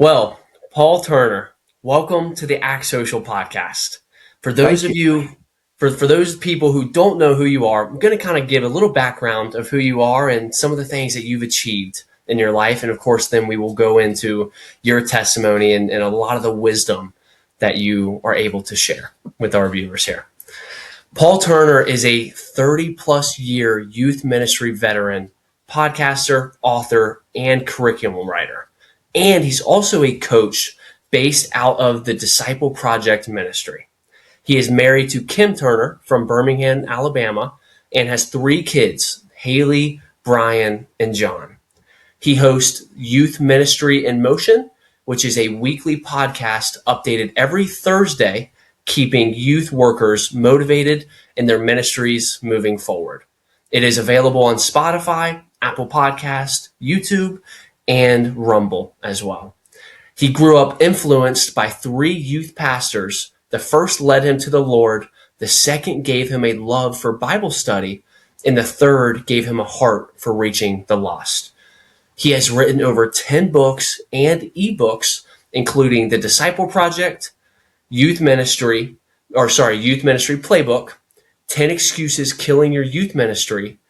Well, Paul Turner, welcome to the ActsSocial Podcast. For those Thank of you. you, for those people who don't know who you are, I'm going to kind of give a little background of who you are and some of the things that you've achieved in your life. And of course, then we will go into your testimony and a lot of the wisdom that you are able to share with our viewers here. Paul Turner is a 30 plus year youth ministry veteran, podcaster, author, and curriculum writer. And he's also a coach based out of the Disciple Project ministry. He is married to Kim Turner from Birmingham, Alabama, and has 3 kids, Haley, Brian, and John. He hosts Youth Ministry in Motion, which is a weekly podcast updated every Thursday, keeping youth workers motivated in their ministries moving forward. It is available on Spotify, Apple Podcast, YouTube, and Rumble as well. He grew up influenced by 3 youth pastors. The first led him to the Lord, the second gave him a love for Bible study, and the third gave him a heart for reaching the lost. He has written over 10 books and ebooks, including the Disciple Project, Youth Ministry Playbook, 10 Excuses Killing Your Youth Ministry,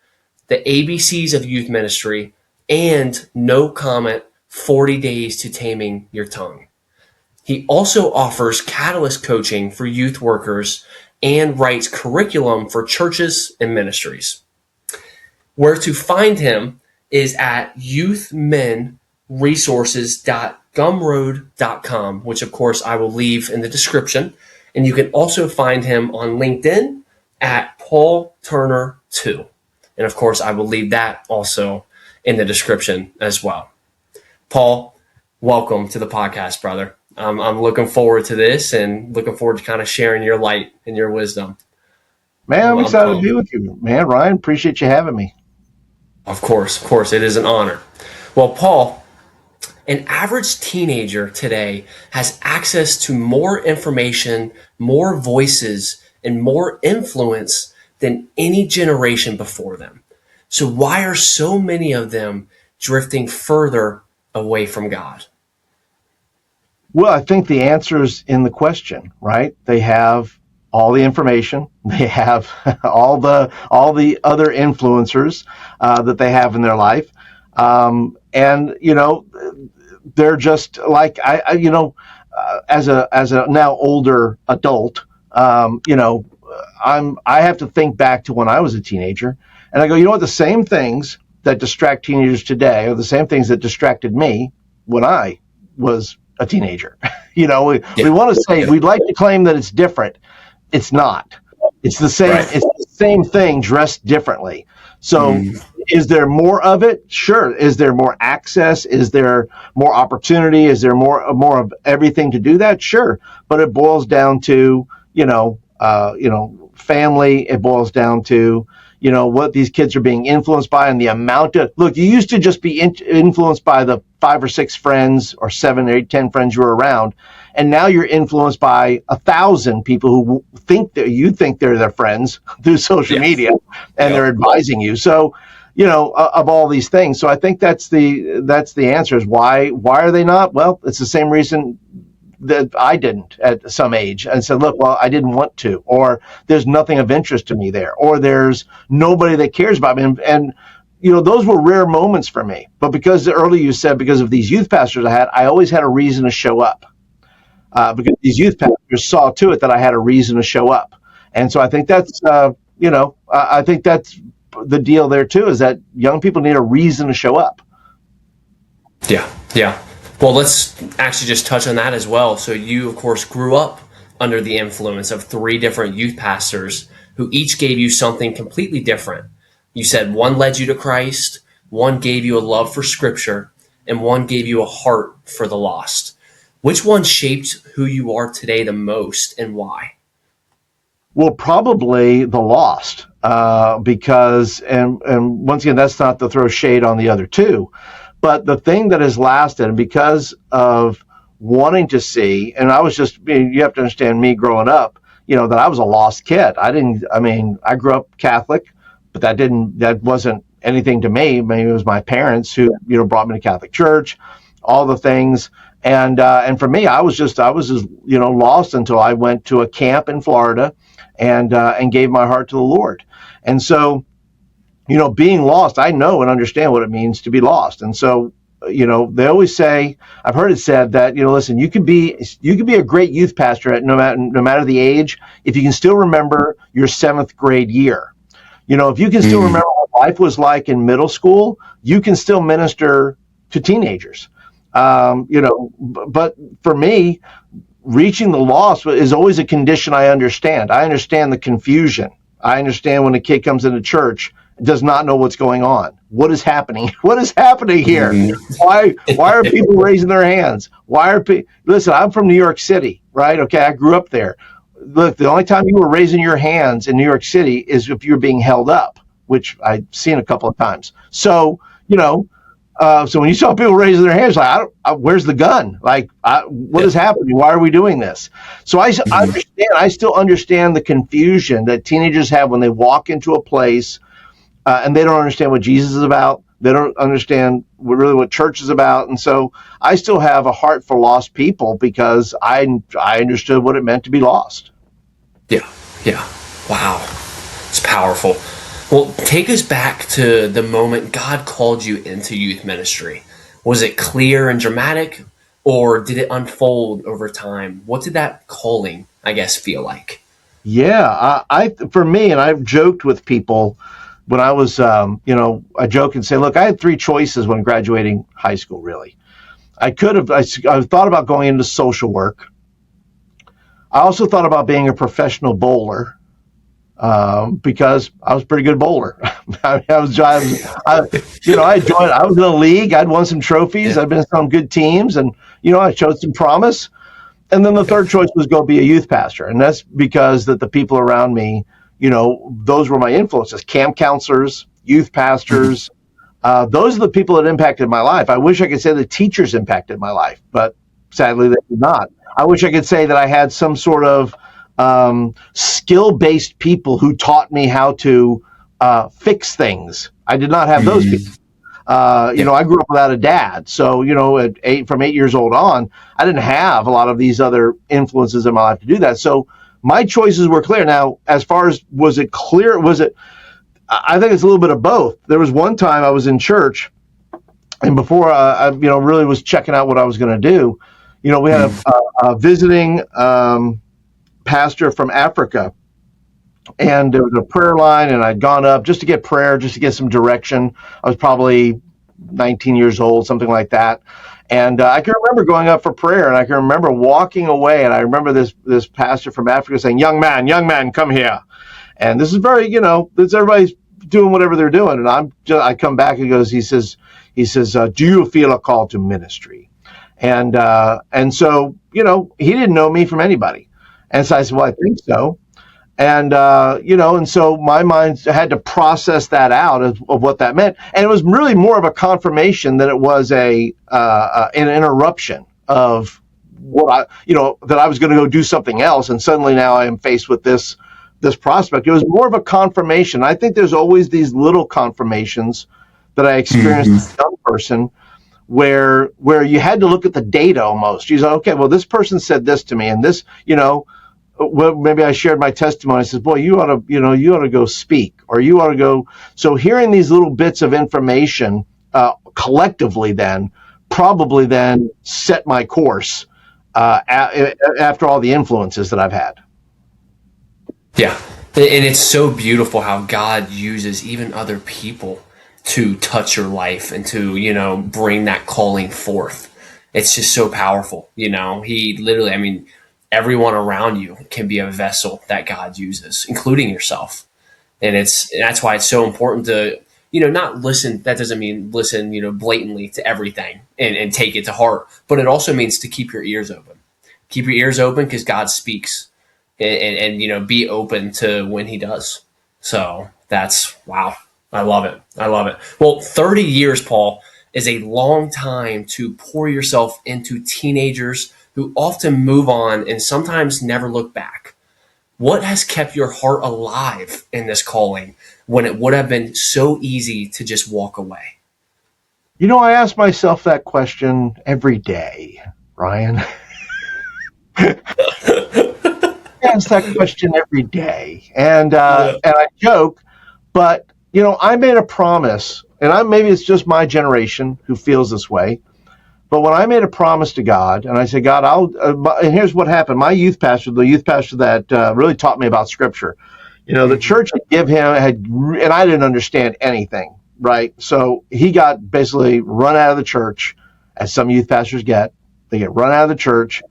the ABCs of Youth Ministry, and No Comment, 40 Days to Taming Your Tongue. He also offers catalyst coaching for youth workers and writes curriculum for churches and ministries. Where to find him is at youthmenresources.gumroad.com, which of course I will leave in the description. And you can also find him on LinkedIn at Paul Turner 2. And of course, I will leave that also in the description as well. Paul, welcome to the podcast, brother. I'm looking forward to this and looking forward to kind of sharing your light and your wisdom. Man, I'm excited to be with you, man. Ryan, appreciate you having me. Of course, it is an honor. Well, Paul, an average teenager today has access to more information, more voices, and more influence than any generation before them. So why are so many of them drifting further away from God? Well, I think the answer is in the question, right? They have all the information. They have all the other influencers that they have in their life. And, they're just like, as a now older adult, I have to think back to when I was a teenager, and I go, the same things that distract teenagers today are the same things that distracted me when I was a teenager. We want to say, we'd like to claim that it's different. It's not. It's the same. Right. It's the same thing dressed differently. So is there more of it? Sure. Is there more access? Is there more opportunity? Is there more of everything to do that? Sure. But it boils down to, family. It boils down to, what these kids are being influenced by and the amount of, look, you used to just be influenced by the 5 or 6 friends or 7 or 8, 10 friends you were around. And now you're influenced by 1,000 people who think that you think they're their friends through social media, and they're advising you. So, of all these things. So I think that's the answer is why are they not? Well, it's the same reason that I didn't at some age, and said, look, well, I didn't want to, or there's nothing of interest to me there, or there's nobody that cares about me. And those were rare moments for me. But because earlier you said, because of these youth pastors I always had a reason to show up. Because these youth pastors saw to it that I had a reason to show up. And so I think that's, I think that's the deal there too, is that young people need a reason to show up. Yeah. Well, let's actually just touch on that as well. So you, of course, grew up under the influence of 3 different youth pastors who each gave you something completely different. You said one led you to Christ, one gave you a love for Scripture, and one gave you a heart for the lost. Which one shaped who you are today the most, and why? Well, probably the lost, because, and once again, that's not to throw shade on the other 2, but the thing that has lasted, and because of wanting to see, and you have to understand me growing up, that I was a lost kid. I grew up Catholic, but that wasn't anything to me. Maybe it was my parents who, brought me to Catholic church, all the things. And for me, I was just lost until I went to a camp in Florida and gave my heart to the Lord. And so, being lost, I know and understand what it means to be lost. And so, they always say, I've heard it said that, listen, you could be a great youth pastor at no matter the age, if you can still remember your 7th grade year. If you can still remember what life was like in middle school, you can still minister to teenagers. But for me, reaching the lost is always a condition I understand. I understand the confusion. I understand when a kid comes into church, does not know what's going on. What is happening? What is happening here? Why are people raising their hands? Listen, I'm from New York City, right? Okay, I grew up there. Look, the only time you were raising your hands in New York City is if you were being held up, which I've seen a couple of times. So, so when you saw people raising their hands, like, where's the gun? Like, what is happening? Why are we doing this? So I understand. I still understand the confusion that teenagers have when they walk into a place and they don't understand what Jesus is about. They don't understand what church is about. And so I still have a heart for lost people because I understood what it meant to be lost. Yeah. Wow. It's powerful. Well, take us back to the moment God called you into youth ministry. Was it clear and dramatic, or did it unfold over time? What did that calling, I guess, feel like? Yeah, for me, and I've joked with people when I was, I joke and say, look, I had 3 choices when graduating high school, really. I thought about going into social work. I also thought about being a professional bowler. Because I was a pretty good bowler. I was in a league. I'd won some trophies. I'd been in some good teams, and I showed some promise. And then the third choice was go be a youth pastor, and that's because that the people around me, those were my influences: camp counselors, youth pastors. Those are the people that impacted my life. I wish I could say the teachers impacted my life, but sadly they did not. I wish I could say that I had some sort of skill-based people who taught me how to fix things. I did not have those people. I grew up without a dad. So, from 8 years old on, I didn't have a lot of these other influences in my life to do that. So my choices were clear. Now, as far as was it clear? I think it's a little bit of both. There was one time I was in church, and before I really was checking out what I was going to do, we had a visiting pastor from Africa, and there was a prayer line, and I'd gone up just to get prayer, just to get some direction. I was probably 19 years old, something like that. And I can remember going up for prayer, and I can remember walking away, and I remember this pastor from Africa saying, young man, come here. And this is very, this everybody's doing whatever they're doing. And I come back and he says, do you feel a call to ministry? And so, he didn't know me from anybody. And so I said, well, I think so. And, and so my mind had to process that out of what that meant. And it was really more of a confirmation than it was an interruption of what that I was going to go do something else. And suddenly now I am faced with this prospect. It was more of a confirmation. I think there's always these little confirmations that I experienced as a young person where you had to look at the data almost. You say, okay, well, this person said this to me, and this, well, maybe I shared my testimony. I said, boy, you ought to go speak, or you ought to go. So hearing these little bits of information collectively probably set my course after all the influences that I've had. Yeah. And it's so beautiful how God uses even other people to touch your life and to, bring that calling forth. It's just so powerful. He literally, everyone around you can be a vessel that God uses, including yourself. And that's why it's so important to, not listen. That doesn't mean listen, blatantly to everything and take it to heart, but it also means to keep your ears open. Keep your ears open because God speaks and be open to when he does. So that's, wow. I love it. Well, 30 years, Paul, is a long time to pour yourself into teenagers who often move on and sometimes never look back. What has kept your heart alive in this calling when it would have been so easy to just walk away? I ask myself that question every day, Ryan? Ask that question every day, and I joke, but I made a promise, and maybe it's just my generation who feels this way, but when I made a promise to God, and I said, God, and here's what happened. My youth pastor, the youth pastor that really taught me about Scripture, the church and I didn't understand anything, right? So he got basically run out of the church, as some youth pastors get. They get run out of the church,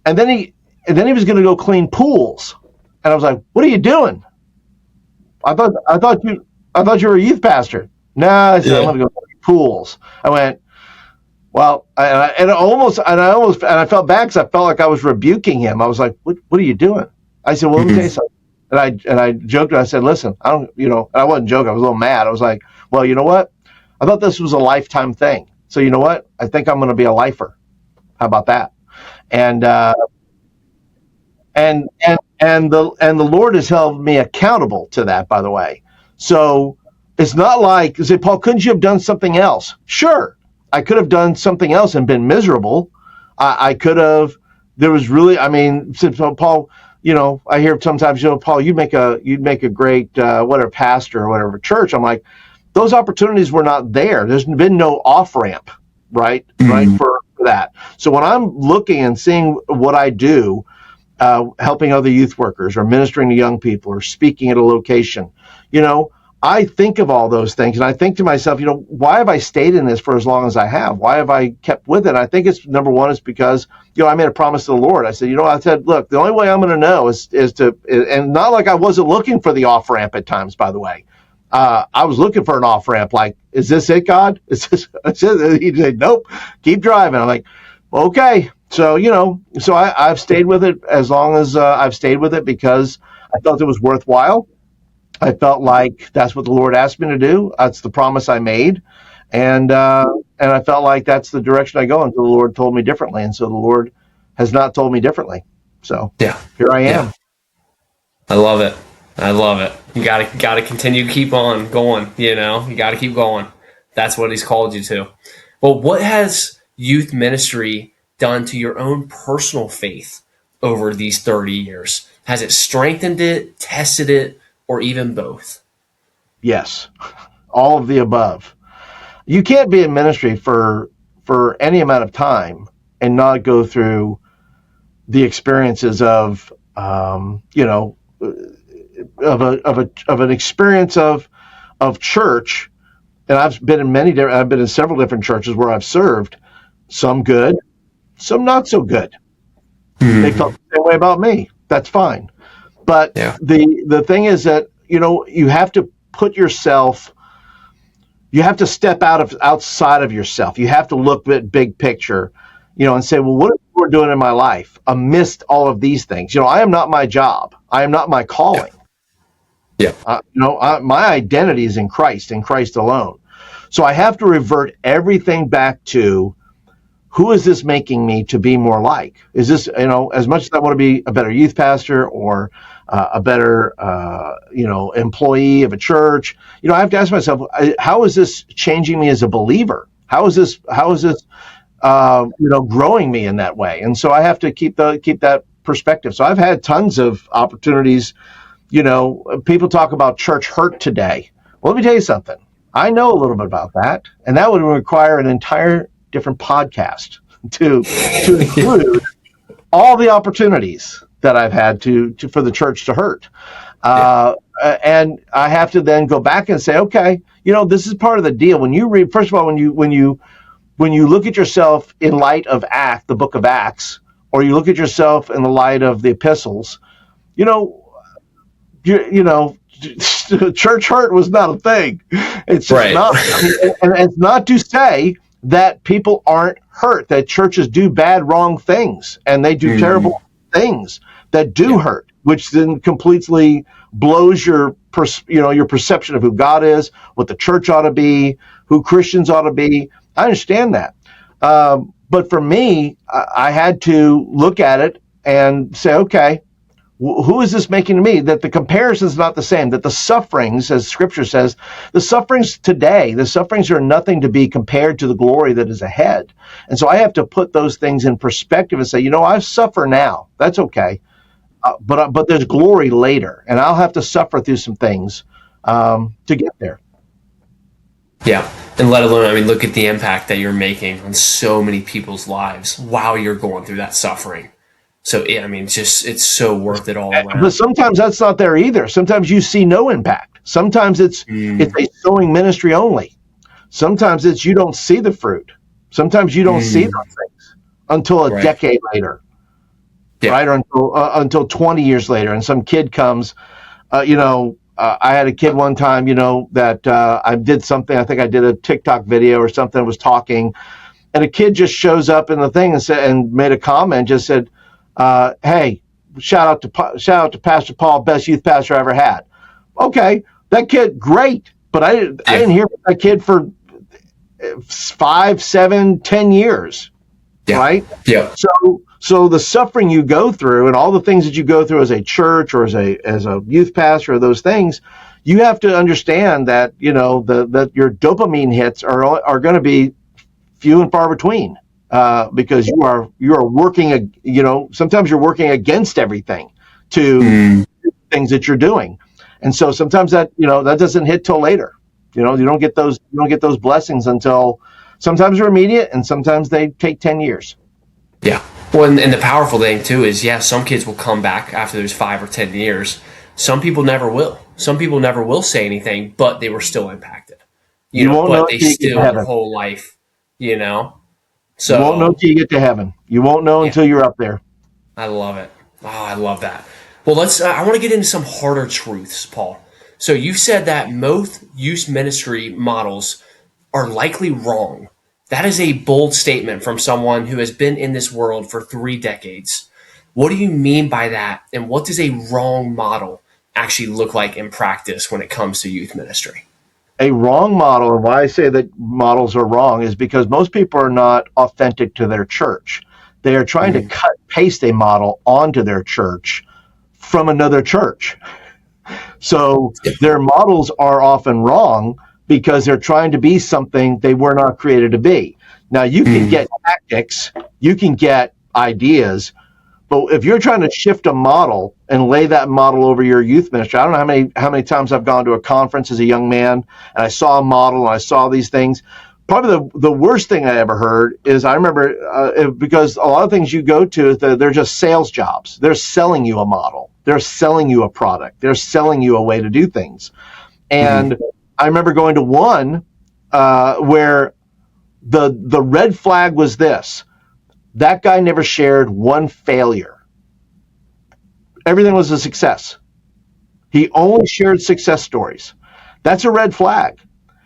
and then he was going to go clean pools, and I was like, "What are you doing? I thought you were a youth pastor." Nah, I said, "I'm going to go clean pools." I went, well, I felt bad because I felt like I was rebuking him. I was like, "What are you doing?" I said, "Well, let me tell you something." And I joked. I said, "Listen, I don't, I wasn't joking. I was a little mad. I was like, well, you know what? I thought this was a lifetime thing. So you know what? I think I'm going to be a lifer. How about that?" And the Lord has held me accountable to that, by the way. So it's not like, say, Paul, couldn't you have done something else? Sure, I could have done something else and been miserable. I could have. There was really, Paul. I hear sometimes, Paul, you'd make a great whatever pastor or whatever church. I'm like, those opportunities were not there. There's been no off ramp, right? Mm-hmm. Right for that. So when I'm looking and seeing what I do, helping other youth workers or ministering to young people or speaking at a location, I think of all those things, and I think to myself, why have I stayed in this for as long as I have? Why have I kept with it? I think it's number one is because, I made a promise to the Lord. I said, look, the only way I'm going to know is to, and not like I wasn't looking for the off ramp at times, by the way. I was looking for an off ramp. Like, is this it, God? Is this? He said, nope, keep driving. I'm like, okay. So, I've stayed with it as long as I've stayed with it because I felt it was worthwhile. I felt like that's what the Lord asked me to do. That's the promise I made. And I felt like that's the direction I go until the Lord told me differently. And so the Lord has not told me differently. So here I am. Yeah. I love it. You gotta continue to keep on going, you gotta keep going. That's what he's called you to. Well, what has youth ministry done to your own personal faith over these 30 years? Has it strengthened it, tested it, or even both? Yes, all of the above. You can't be in ministry for any amount of time and not go through the experiences of an experience of church. And I've been in several different churches where I've served, some good, some not so good. Mm-hmm. They felt the same way about me. That's fine. But the thing is that, you have to put yourself, you have to step outside of yourself. You have to look at big picture, and say, well, what is the Lord doing in my life amidst all of these things? I am not my job. I am not my calling. Yeah. My identity is in Christ alone. So I have to revert everything back to, who is this making me to be more like? Is this, as much as I want to be a better youth pastor or a better, employee of a church, I have to ask myself, how is this changing me as a believer? How is this, growing me in that way? And so I have to keep that perspective. So I've had tons of opportunities. People talk about church hurt today. Well, let me tell you something. I know a little bit about that, and that would require an entire different podcast to include all the opportunities that I've had to for the church to hurt. And I have to then go back and say, okay, this is part of the deal. When you read, first of all, when you look at yourself in light of the book of Acts, or you look at yourself in the light of the epistles, church hurt was not a thing. It's just not. And it's not to say that people aren't hurt, that churches do bad, wrong things, and they do terrible things that do hurt, which then completely blows your perception of who God is, what the church ought to be, who Christians ought to be. I understand that. But for me, I had to look at it and say, okay, Who is this making to me? That the comparison is not the same, that the sufferings, as scripture says, the sufferings today, the sufferings are nothing to be compared to the glory that is ahead. And so I have to put those things in perspective and say, I suffer now. That's okay. But there's glory later, and I'll have to suffer through some things to get there. Yeah. And let alone, look at the impact that you're making on so many people's lives while you're going through that suffering. So, it's so worth it all around. But sometimes that's not there either. Sometimes you see no impact. Sometimes it's a sowing ministry only. Sometimes it's you don't see the fruit. Sometimes you don't see those things until a decade later, right? Or until 20 years later. And some kid comes, I had a kid one time, that I did something. I think I did a TikTok video or something, was talking. And a kid just shows up in the thing and made a comment, just said, hey, shout out to Pastor Paul, best youth pastor I ever had. Okay, that kid, great, but I didn't hear from that kid for 5, 7, 10 years, right? Yeah. So the suffering you go through and all the things that you go through as a church or as a youth pastor, or those things, you have to understand that that your dopamine hits are going to be few and far between. Because you are working, sometimes you're working against everything to things that you're doing. And so sometimes that doesn't hit till later. You don't get those blessings until sometimes they're immediate and sometimes they take 10 years. Yeah. Well, and the powerful thing too is, some kids will come back after those 5 or 10 years. Some people never will. Some people never will say anything, but they were still impacted. You won't know they still their whole life, So, you won't know until you get to heaven. You won't know until you're up there. I love it. Oh, I love that. Well, I want to get into some harder truths, Paul. So you said that most youth ministry models are likely wrong. That is a bold statement from someone who has been in this world for 3 decades. What do you mean by that? And what does a wrong model actually look like in practice when it comes to youth ministry? A wrong model, and why I say that models are wrong, is because most people are not authentic to their church. They are trying to paste a model onto their church from another church. So their models are often wrong because they're trying to be something they were not created to be. Now, you can get tactics, you can get ideas, but if you're trying to shift a model and lay that model over your youth ministry, I don't know how many times I've gone to a conference as a young man and I saw a model and I saw these things. Probably the worst thing I ever heard is, I remember, because a lot of things you go to, they're just sales jobs. They're selling you a model. They're selling you a product. They're selling you a way to do things. And I remember going to one where the red flag was this. That guy never shared one failure. Everything was a success. He only shared success stories. That's a red flag.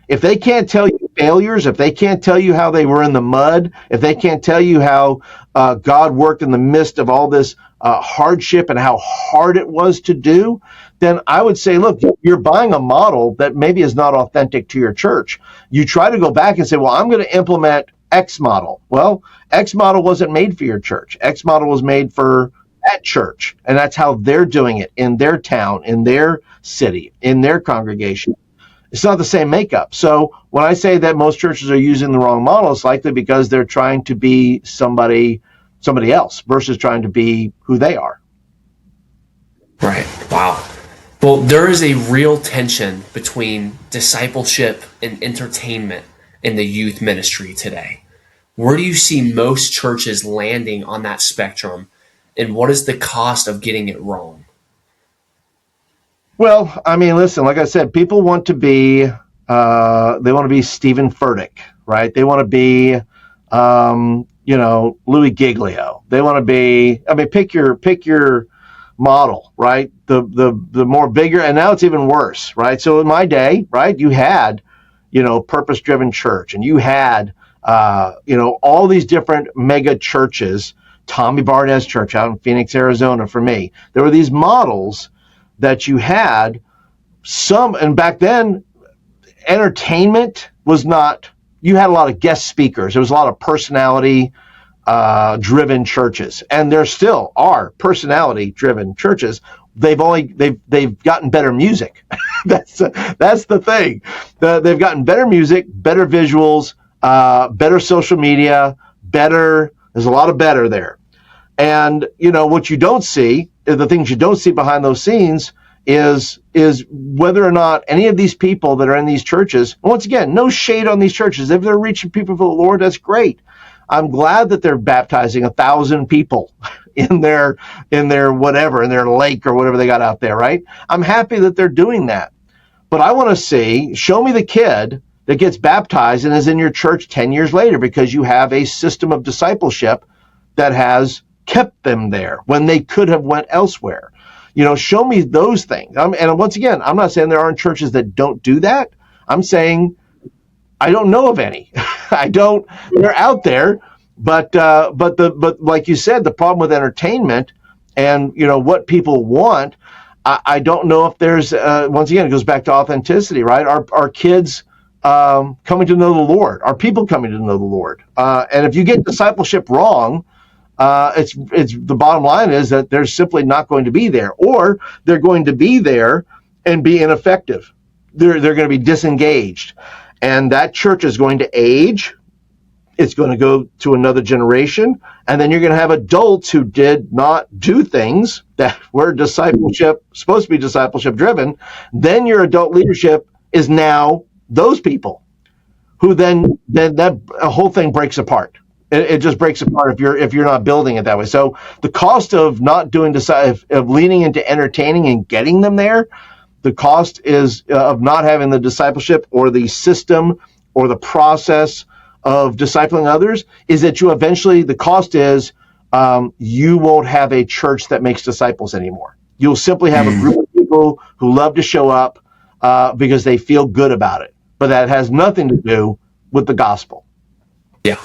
If they can't tell you failures, if they can't tell you how they were in the mud, if they can't tell you how God worked in the midst of all this hardship and how hard it was to do, then I would say, look, you're buying a model that maybe is not authentic to your church. You try to go back and say, well, I'm going to implement X model. Well, X model wasn't made for your church. X model was made for that church. And that's how they're doing it in their town, in their city, in their congregation. It's not the same makeup. So when I say that most churches are using the wrong model, it's likely because they're trying to be somebody else versus trying to be who they are. Right. Wow. Well, there is a real tension between discipleship and entertainment in the youth ministry today. Where do you see most churches landing on that spectrum, and what is the cost of getting it wrong? Well, listen, like I said, people want to be, they want to be Stephen Furtick, right? They want to be, Louis Giglio. They want to be, pick your model, right? The more bigger, and now it's even worse, right? So in my day, right, you had, purpose-driven church, and you had, all these different mega churches. Tommy Barnett's church out in Phoenix, Arizona, for me. There were these models that you had and back then, entertainment was not, you had a lot of guest speakers. There was a lot of personality driven churches, and there still are personality driven churches. They've gotten better music. that's the thing. They've gotten better music, better visuals, better social media, better. There's a lot of better there. And what you don't see, the things you don't see behind those scenes is whether or not any of these people that are in these churches, once again, no shade on these churches. If they're reaching people for the Lord, that's great. I'm glad that they're baptizing 1,000 people in their lake or whatever they got out there, right? I'm happy that they're doing that. But I want to show me the kid that gets baptized and is in your church 10 years later because you have a system of discipleship that has kept them there when they could have went elsewhere. Show me those things. And once again, I'm not saying there aren't churches that don't do that. I'm saying I don't know of any. They're out there, but like you said, the problem with entertainment and what people want, I don't know if there's once again, it goes back to authenticity, right? Our kids coming to know the Lord, are people coming to know the Lord, and if you get discipleship wrong, it's the bottom line is that they're simply not going to be there, or they're going to be there and be ineffective. They're going to be disengaged. And that church is going to age. It's going to go to another generation. And then you're going to have adults who did not do things that were supposed to be discipleship driven. Then your adult leadership is now those people who then that whole thing breaks apart. It just breaks apart if you're not building it that way. So the cost of not doing of leaning into entertaining and getting them there, the cost is of not having the discipleship or the system or the process of discipling others is that the cost is you won't have a church that makes disciples anymore. You'll simply have a group of people who love to show up because they feel good about it. But that has nothing to do with the gospel. Yeah.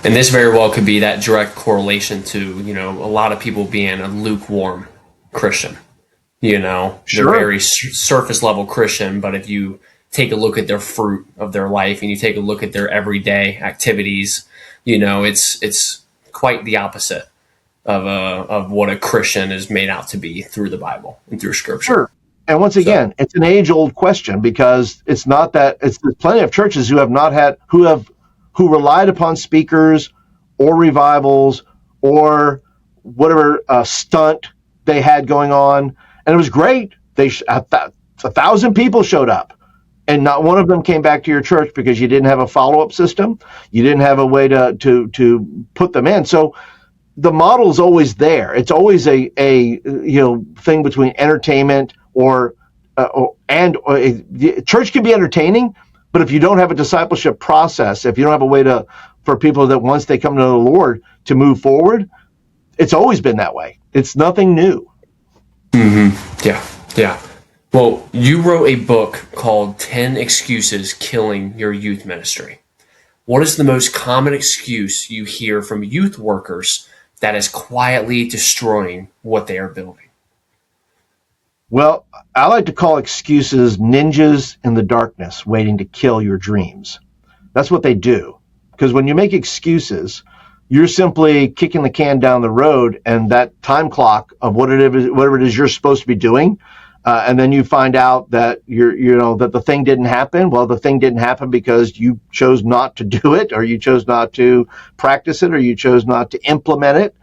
And this very well could be that direct correlation to, a lot of people being a lukewarm Christian. They're very surface level Christian, but if you take a look at their fruit of their life and you take a look at their everyday activities, it's quite the opposite of what a Christian is made out to be through the Bible and through Scripture. Sure. And once again, it's an age-old question because it's not that there's plenty of churches who who relied upon speakers or revivals or whatever stunt they had going on. And it was great. 1,000 people showed up, and not one of them came back to your church because you didn't have a follow-up system. You didn't have a way to put them in. So the model is always there. It's always a thing between entertainment church can be entertaining, but if you don't have a discipleship process, if you don't have a way for people that once they come to know the Lord to move forward, it's always been that way. It's nothing new. Mm-hmm. Yeah. Well, you wrote a book called 10 Excuses Killing Your Youth Ministry. What is the most common excuse you hear from youth workers that is quietly destroying what they are building? Well, I like to call excuses ninjas in the darkness waiting to kill your dreams. That's what they do. Because when you make excuses, you're simply kicking the can down the road, and that time clock of whatever it is you're supposed to be doing, and then you find out that that the thing didn't happen. Well, the thing didn't happen because you chose not to do it, or you chose not to practice it, or you chose not to implement it.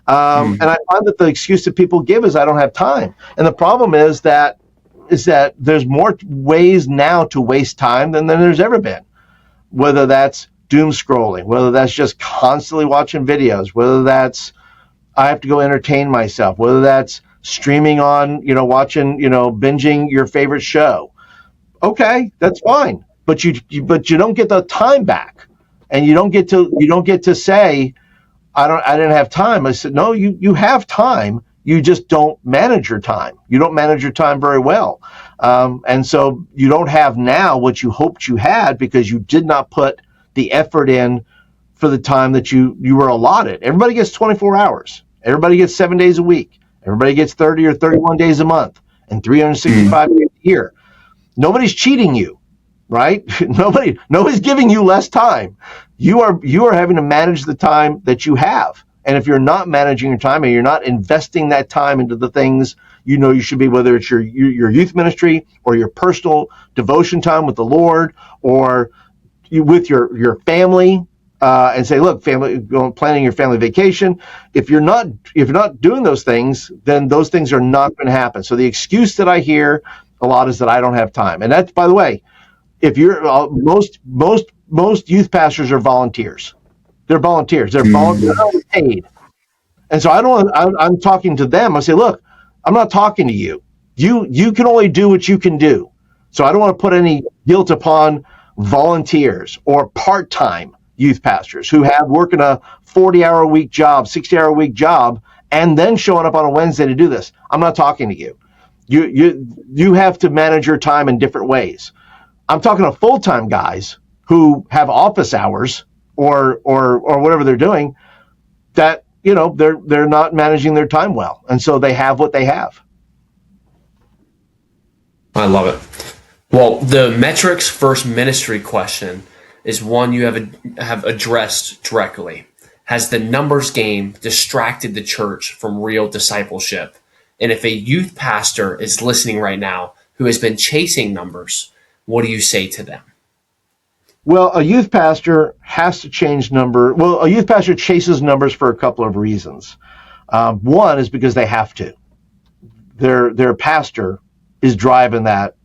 And I find that the excuse that people give is I don't have time. And the problem is that there's more ways now to waste time than there's ever been. Whether that's doom scrolling, whether that's just constantly watching videos, whether that's I have to go entertain myself, whether that's streaming on, watching, binging your favorite show. Okay, that's fine. But you don't get the time back. And you don't get to say, I didn't have time. I said, no, you have time. You just don't manage your time. You don't manage your time very well. And so you don't have now what you hoped you had because you did not put the effort in for the time that you were allotted. Everybody gets 24 hours. Everybody gets 7 days a week. Everybody gets 30 or 31 days a month and 365 days a year. Nobody's cheating you. right? Nobody's giving you less time. You are having to manage the time that you have. And if you're not managing your time and you're not investing that time into the things you should be, whether it's your youth ministry or your personal devotion time with the Lord, or with your family, and say, look, family, planning your family vacation. If you're not doing those things, then those things are not going to happen. So the excuse that I hear a lot is that I don't have time. And that's, by the way, if you're most youth pastors are volunteers. They're volunteers. They're paid. And so I'm talking to them. I say, look, I'm not talking to you. You can only do what you can do. So I don't want to put any guilt upon volunteers or part-time youth pastors who have working a 40-hour-a-week job, 60-hour-a-week job, and then showing up on a Wednesday to do this. I'm not talking to you. You have to manage your time in different ways. I'm talking to full-time guys who have office hours or whatever they're doing, that they're not managing their time well, and so they have what they have. I love it. Well, the metrics versus ministry question is one you have addressed directly. Has the numbers game distracted the church from real discipleship? And if a youth pastor is listening right now who has been chasing numbers, what do you say to them? Well, a youth pastor has to change number. Well, a youth pastor chases numbers for a couple of reasons. One is because they have to. Their pastor is driving that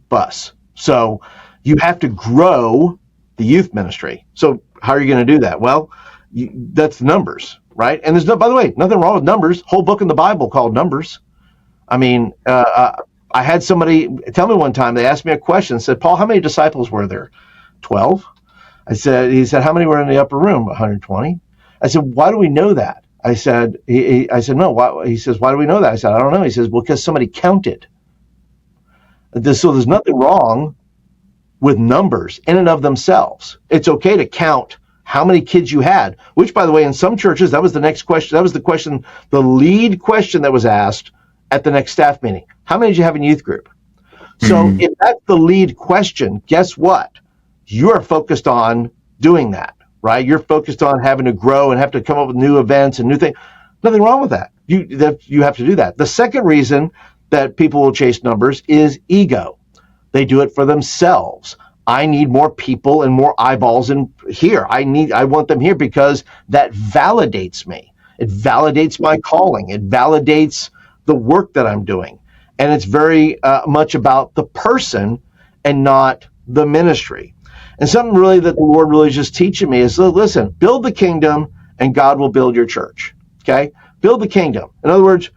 bus. So you have to grow the youth ministry. So how are you going to do that? Well, that's numbers, right? And there's by the way, nothing wrong with numbers. Whole book in the Bible called Numbers. I mean, I had somebody tell me one time, they asked me a question, said, Paul, how many disciples were there? 12. He said, how many were in the upper room? 120. I said, why do we know that? I said, no. Why? He says, why do we know that? I said, I don't know. He says, well, because somebody counted. So there's nothing wrong with numbers in and of themselves. It's okay to count how many kids you had, which, by the way, in some churches, that was the next question. That was the lead question that was asked at the next staff meeting. How many did you have in youth group? So if that's the lead question, guess what? You're focused on doing that, right? You're focused on having to grow and have to come up with new events and new things. Nothing wrong with that. You have to do that. The second reason that people will chase numbers is ego. They do it for themselves. I need more people and more eyeballs in here. I want them here because that validates me. It validates my calling. It validates the work that I'm doing. And it's very much about the person and not the ministry. And something really that the Lord really is just teaching me is, listen, build the kingdom and God will build your church. Okay? Build the kingdom. In other words,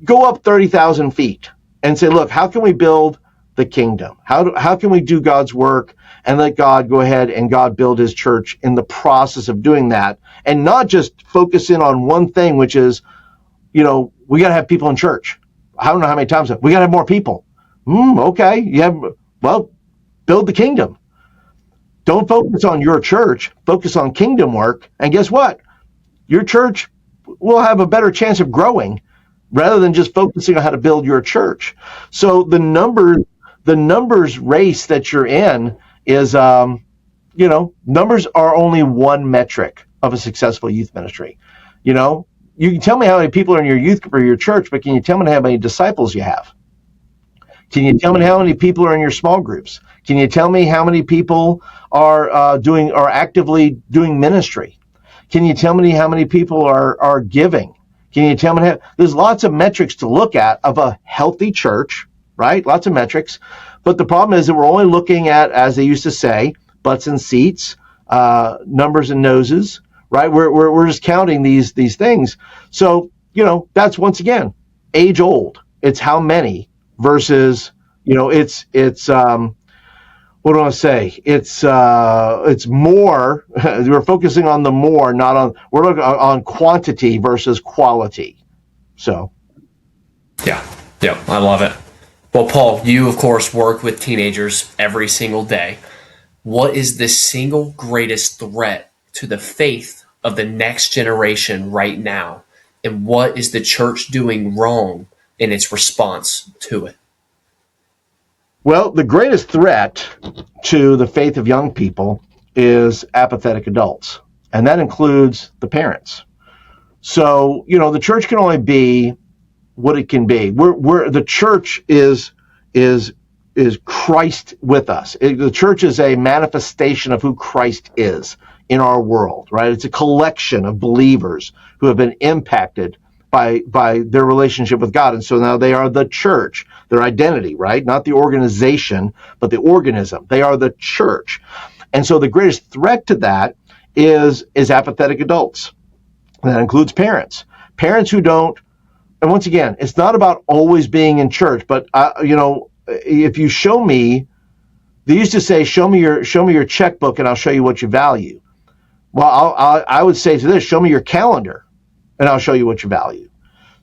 go up 30,000 feet and say, look, how can we build the kingdom? How can we do God's work and let God go ahead and God build his church in the process of doing that, and not just focus in on one thing, which is, we got to have people in church. I don't know how many times we got to have more people. Okay. Build the kingdom. Don't focus on your church, focus on kingdom work. And guess what? Your church will have a better chance of growing rather than just focusing on how to build your church. So the numbers race that you're in is, numbers are only one metric of a successful youth ministry. You can tell me how many people are in your youth group or your church, but can you tell me how many disciples you have? Can you tell me how many people are in your small groups? Can you tell me how many people are actively doing ministry? Can you tell me how many people are giving? Can you tell me there's lots of metrics to look at of a healthy church, right? Lots of metrics. But the problem is that we're only looking at, as they used to say, butts and seats, numbers and noses, right? We're just counting these things. So, that's once again, age old. It's how many versus, it's what do I say? It's more. We're focusing on the more, not on. We're looking on quantity versus quality. So, yeah, I love it. Well, Paul, you of course work with teenagers every single day. What is the single greatest threat to the faith of the next generation right now, and what is the church doing wrong in its response to it? Well, the greatest threat to the faith of young people is apathetic adults, and that includes the parents. So, the church can only be what it can be. The church is Christ with us. The church is a manifestation of who Christ is in our world, right? It's a collection of believers who have been impacted by their relationship with God. And so now they are the church, their identity, right? Not the organization, but the organism. They are the church. And so the greatest threat to that is apathetic adults. And that includes parents. Parents who don't, and once again, it's not about always being in church, but if you show me, they used to say, show me your checkbook and I'll show you what you value. Well, I would say to this, show me your calendar and I'll show you what you value.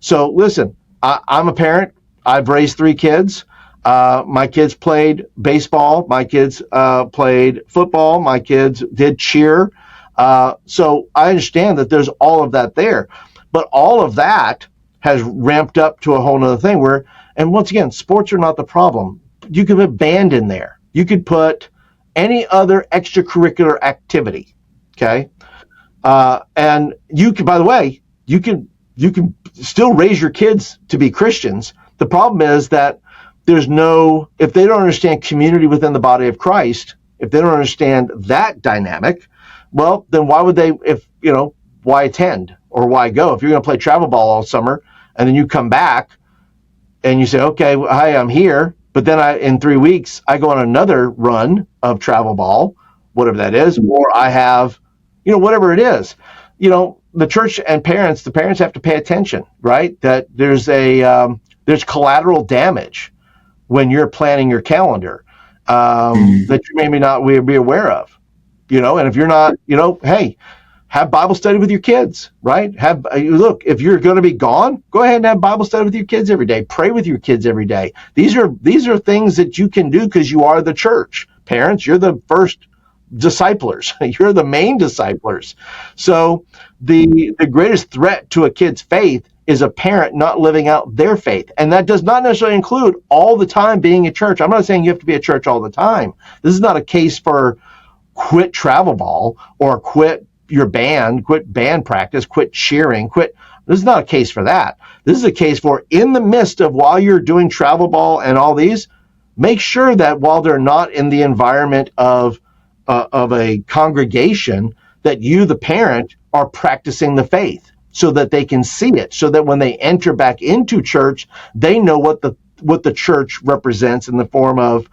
So listen, I'm a parent. I've raised 3 kids. My kids played baseball. My kids played football. My kids did cheer. So I understand that there's all of that there, but all of that has ramped up to a whole nother thing where, and once again, sports are not the problem. You could put band in there. You could put any other extracurricular activity. Okay. And you can, by the way, you can still raise your kids to be Christians. The problem is that if they don't understand community within the body of Christ, if they don't understand that dynamic, well, then why would they, why attend or why go? If you're going to play travel ball all summer and then you come back and you say, okay, hi, I'm here. But then in 3 weeks, I go on another run of travel ball, whatever that is, or I have, whatever it is, the church and the parents have to pay attention, right? That there's collateral damage when you're planning your calendar that you maybe not be aware of, and if you're not, hey, have Bible study with your kids, right? Look, if you're going to be gone, go ahead and have Bible study with your kids every day. Pray with your kids every day. These are things that you can do because you are the church. Parents, you're the first disciplers. You're the main disciplers. So the greatest threat to a kid's faith is a parent not living out their faith. And that does not necessarily include all the time being at church. I'm not saying you have to be at church all the time. This is not a case for quit travel ball or quit your band, quit band practice, quit cheering, This is not a case for that. This is a case for in the midst of while you're doing travel ball and all these, make sure that while they're not in the environment of a congregation, that you, the parent, are practicing the faith so that they can see it, so that when they enter back into church, they know what the church represents in the form of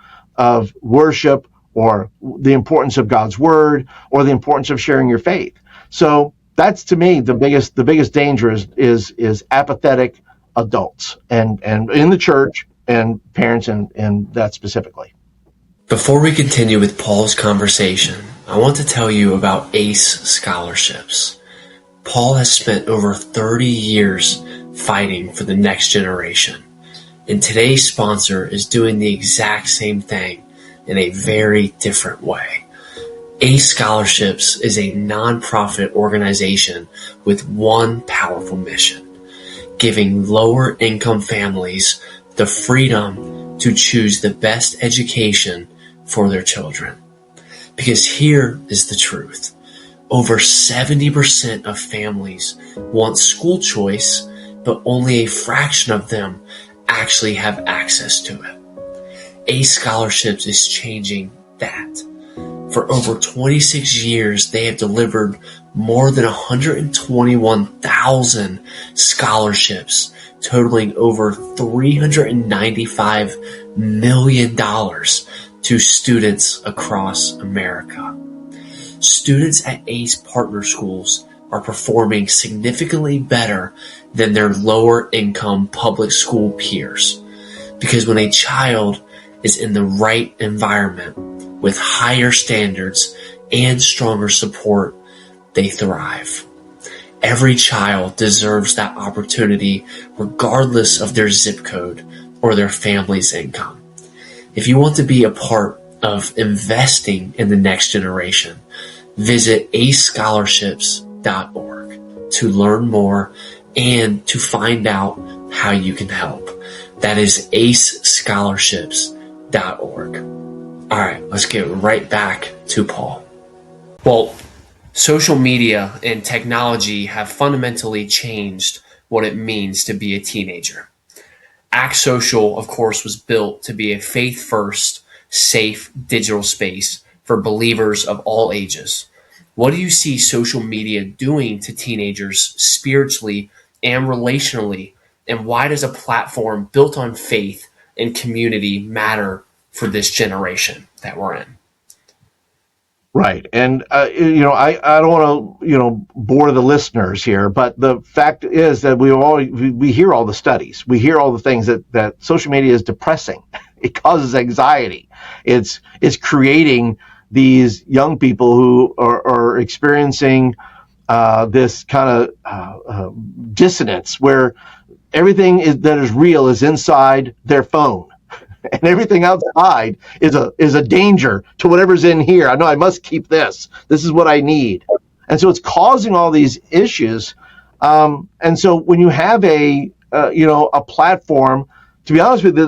worship, or the importance of God's word, or the importance of sharing your faith. So that's, to me, the biggest danger is apathetic adults and in the church and parents and that specifically. Before we continue with Paul's conversation, I want to tell you about ACE scholarships. Paul has spent over 30 years fighting for the next generation, and today's sponsor is doing the exact same thing in a very different way. ACE Scholarships is a nonprofit organization with one powerful mission: giving lower income families the freedom to choose the best education for their children. Because here is the truth. Over 70% of families want school choice, but only a fraction of them actually have access to it. ACE Scholarships is changing that. For over 26 years, they have delivered more than 121,000 scholarships, totaling over $395 million to students across America. Students at ACE partner schools are performing significantly better than their lower income public school peers. Because when a child is in the right environment with higher standards and stronger support, they thrive. Every child deserves that opportunity regardless of their zip code or their family's income. If you want to be a part of investing in the next generation, visit acescholarships.org to learn more and to find out how you can help. That is acescholarships.org. All right, let's get right back to Paul. Well, social media and technology have fundamentally changed what it means to be a teenager. ActsSocial, of course, was built to be a faith-first, safe digital space for believers of all ages. What do you see social media doing to teenagers spiritually and relationally? And why does a platform built on faith and community matter for this generation that we're in? Right. And, I don't want to, bore the listeners here, but the fact is that we hear all the studies. We hear all the things that social media is depressing. It causes anxiety. It's creating these young people who are experiencing this kind of dissonance where everything that is real is inside their phone. And everything outside is a danger to whatever's in here. I know I must keep this. This is what I need. And so it's causing all these issues. And so when you have a platform, to be honest with you,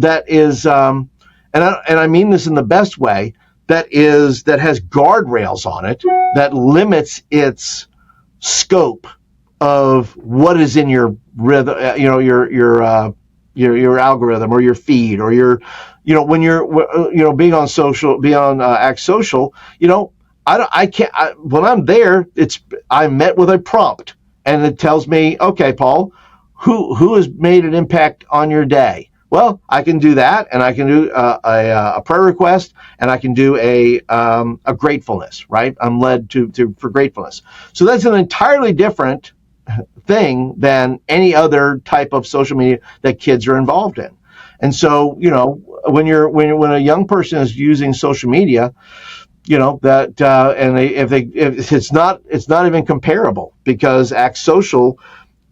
that is, and I mean this in the best way, that has guardrails on it, that limits its scope of what is in your rhythm, your algorithm or your feed or when you're being on ActsSocial, when I'm there, I'm met with a prompt and it tells me, okay, Paul, who has made an impact on your day? Well, I can do that, and I can do a prayer request, and I can do a gratefulness, right? I'm led for gratefulness. So that's an entirely different thing than any other type of social media that kids are involved in. And so, when a young person is using social media, if it's not even comparable, because ActsSocial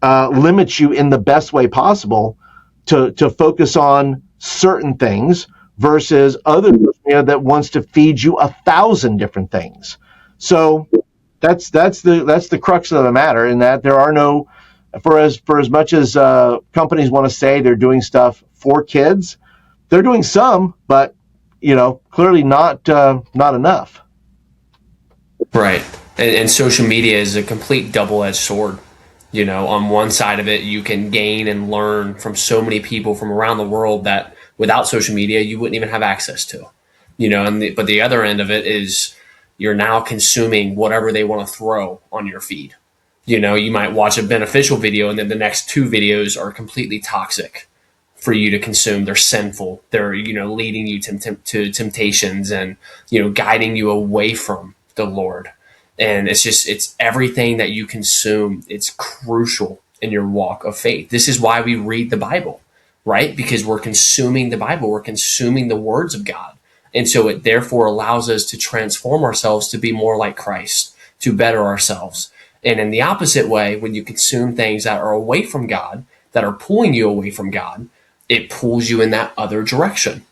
limits you in the best way possible to focus on certain things versus other that wants to feed you 1,000 different things. So that's the crux of the matter, in that there are no, for as much as companies want to say they're doing stuff for kids, they're doing some, but clearly not enough. Right. And social media is a complete double-edged sword. On one side of it, you can gain and learn from so many people from around the world that without social media, you wouldn't even have access to. But the other end of it is you're now consuming whatever they want to throw on your feed. You might watch a beneficial video and then the next two videos are completely toxic for you to consume. They're sinful. They're, leading you to temptations and, guiding you away from the Lord. And it's everything that you consume. It's crucial in your walk of faith. This is why we read the Bible, right? Because we're consuming the Bible. We're consuming the words of God. And so it therefore allows us to transform ourselves to be more like Christ, to better ourselves. And in the opposite way, when you consume things that are away from God, that are pulling you away from God, it pulls you in that other direction.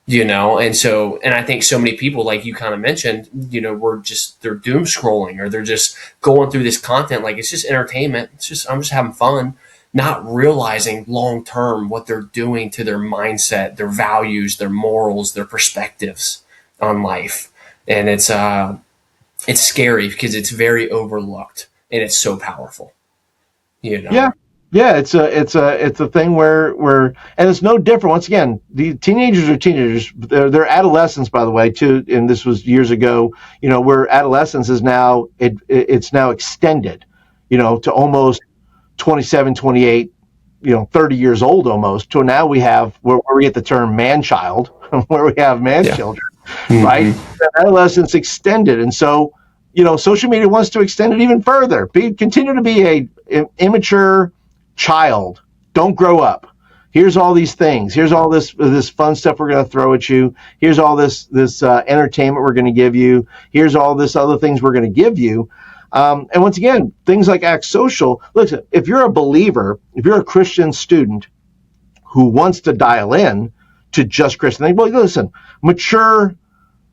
And I think so many people, like you kind of mentioned, they're doom scrolling, or they're just going through this content like it's just entertainment. I'm just having fun, not realizing long term what they're doing to their mindset, their values, their morals, their perspectives on life. And it's scary because it's very overlooked and it's so powerful. Yeah, it's a thing where and it's no different. Once again, the teenagers are teenagers. They're adolescents, by the way, too. And this was years ago. Where adolescence is now, it's now extended, to almost 27, 28, 30 years old almost. To now we have where we get the term man-child, where we have man-children, right? Adolescence extended, and so social media wants to extend it even further. Continue to be a immature child. Don't grow up. Here's all these things. Here's all this fun stuff we're going to throw at you. Here's all this entertainment we're going to give you. Here's all this other things we're going to give you. And once again, things like ActsSocial. Listen, if you're a believer, if you're a Christian student who wants to dial in to just Christian things, well, listen, mature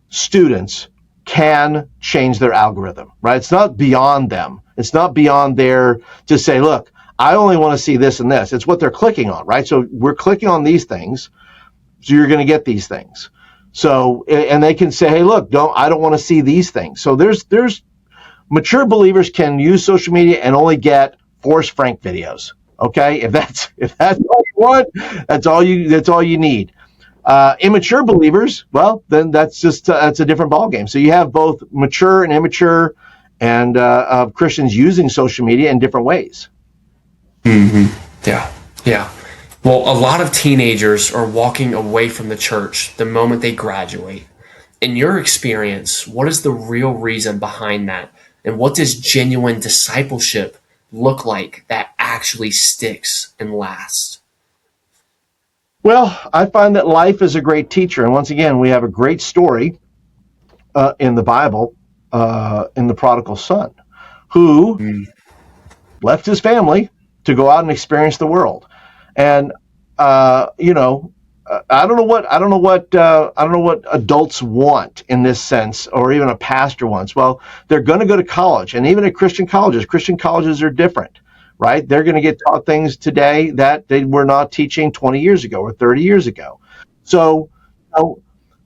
students can change their algorithm, right? It's not beyond them. It's not beyond their to say, look, I only want to see this and this. It's what they're clicking on, right? So we're clicking on these things. So you're going to get these things. So, and they can say, hey, look, I don't want to see these things. So there's mature believers can use social media and only get Forrest Frank videos. Okay. If that's all you want, that's all you need. Immature believers, well, then that's a different ballgame. So you have both mature and immature and Christians using social media in different ways. Mm-hmm. Yeah. Well, a lot of teenagers are walking away from the church the moment they graduate. In your experience, what is the real reason behind that? And what does genuine discipleship look like that actually sticks and lasts? Well, I find that life is a great teacher. And once again, we have a great story in the Bible, in the prodigal son, who left his family to go out and experience the world. And I don't know what adults want in this sense, or even a pastor wants. Well, they're going to go to college, and even at Christian colleges are different, right? They're going to get taught things today that they were not teaching 20 years ago or 30 years ago. So,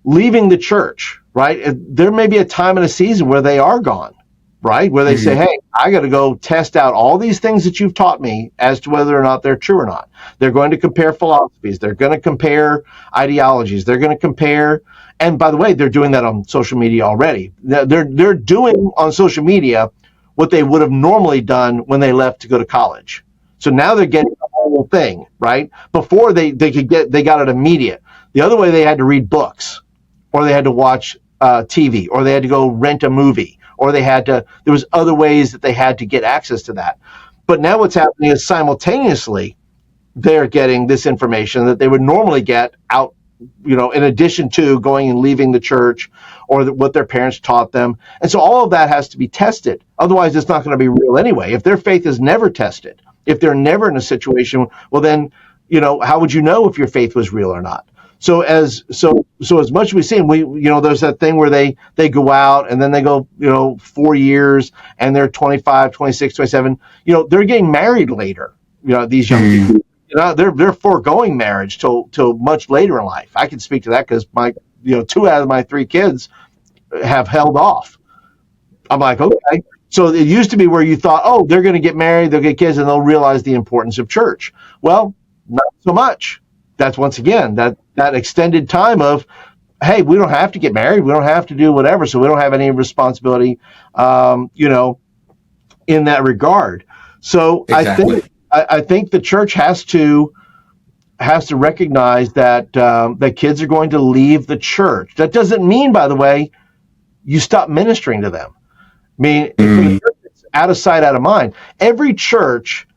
leaving the church, right? There may be a time and a season where they are gone, right? Where they say, hey, I got to go test out all these things that you've taught me as to whether or not they're true or not. They're going to compare philosophies. They're going to compare ideologies. They're going to compare. And by the way, they're doing that on social media already. They're doing on social media what they would have normally done when they left to go to college. So now they're getting the whole thing, right? Before they got it immediate. The other way, they had to read books, or they had to watch TV, or they had to go rent a movie, or there was other ways that they had to get access to that. But now what's happening is simultaneously they're getting this information that they would normally get out, in addition to going and leaving the church or what their parents taught them. And so all of that has to be tested. Otherwise, it's not going to be real anyway. If their faith is never tested, if they're never in a situation, well, then, how would you know if your faith was real or not? So as much as we've seen, there's that thing where they go out and then they go, 4 years and they're 25, 26, 27, they're getting married later, these young people. They're foregoing marriage till much later in life. I can speak to that because my, 2 out of my 3 kids have held off. I'm like, okay. So it used to be where you thought, oh, they're going to get married, they'll get kids, and they'll realize the importance of church. Well, not so much. That's once again that extended time of, hey, we don't have to get married, we don't have to do whatever, so we don't have any responsibility, in that regard. So exactly. I think the church has to recognize that kids are going to leave the church. That doesn't mean, by the way, you stop ministering to them. I mean, it's out of sight, out of mind. Every church,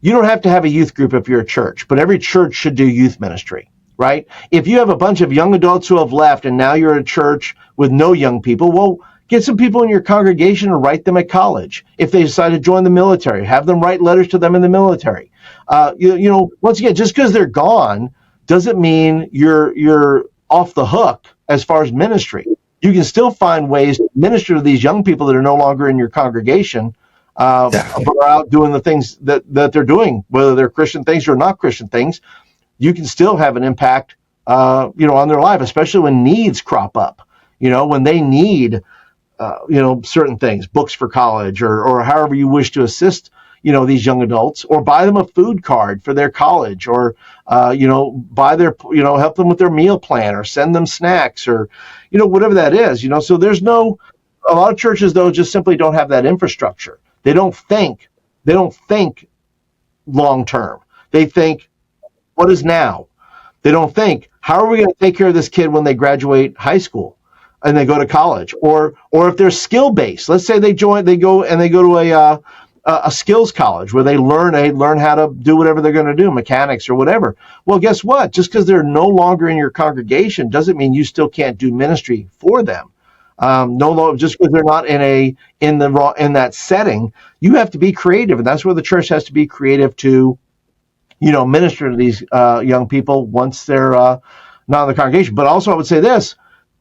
you don't have to have a youth group if you're a church, but every church should do youth ministry, right? If you have a bunch of young adults who have left and now you're at a church with no young people, well, get some people in your congregation to write them at college. If they decide to join the military, have them write letters to them in the military. Once again, just because they're gone doesn't mean you're off the hook as far as ministry. You can still find ways to minister to these young people that are no longer in your congregation, but are out doing the things that they're doing, whether they're Christian things or not Christian things. You can still have an impact, on their life, especially when needs crop up. When they need, certain things, books for college, or however you wish to assist, these young adults, or buy them a food card for their college, or, buy their, help them with their meal plan, or send them snacks, or, whatever that is, so a lot of churches, though, just simply don't have that infrastructure. They don't think long term. They think, what is now? They don't think, how are we going to take care of this kid when they graduate high school and they go to college, or if they're skill based. Let's say they go to a skills college where they learn how to do whatever they're going to do, mechanics or whatever. Well, guess what? Just because they're no longer in your congregation doesn't mean you still can't do ministry for them. Just because they're not in that setting, you have to be creative, and that's where the church has to be creative to, minister to these young people once they're not in the congregation. But also, I would say this: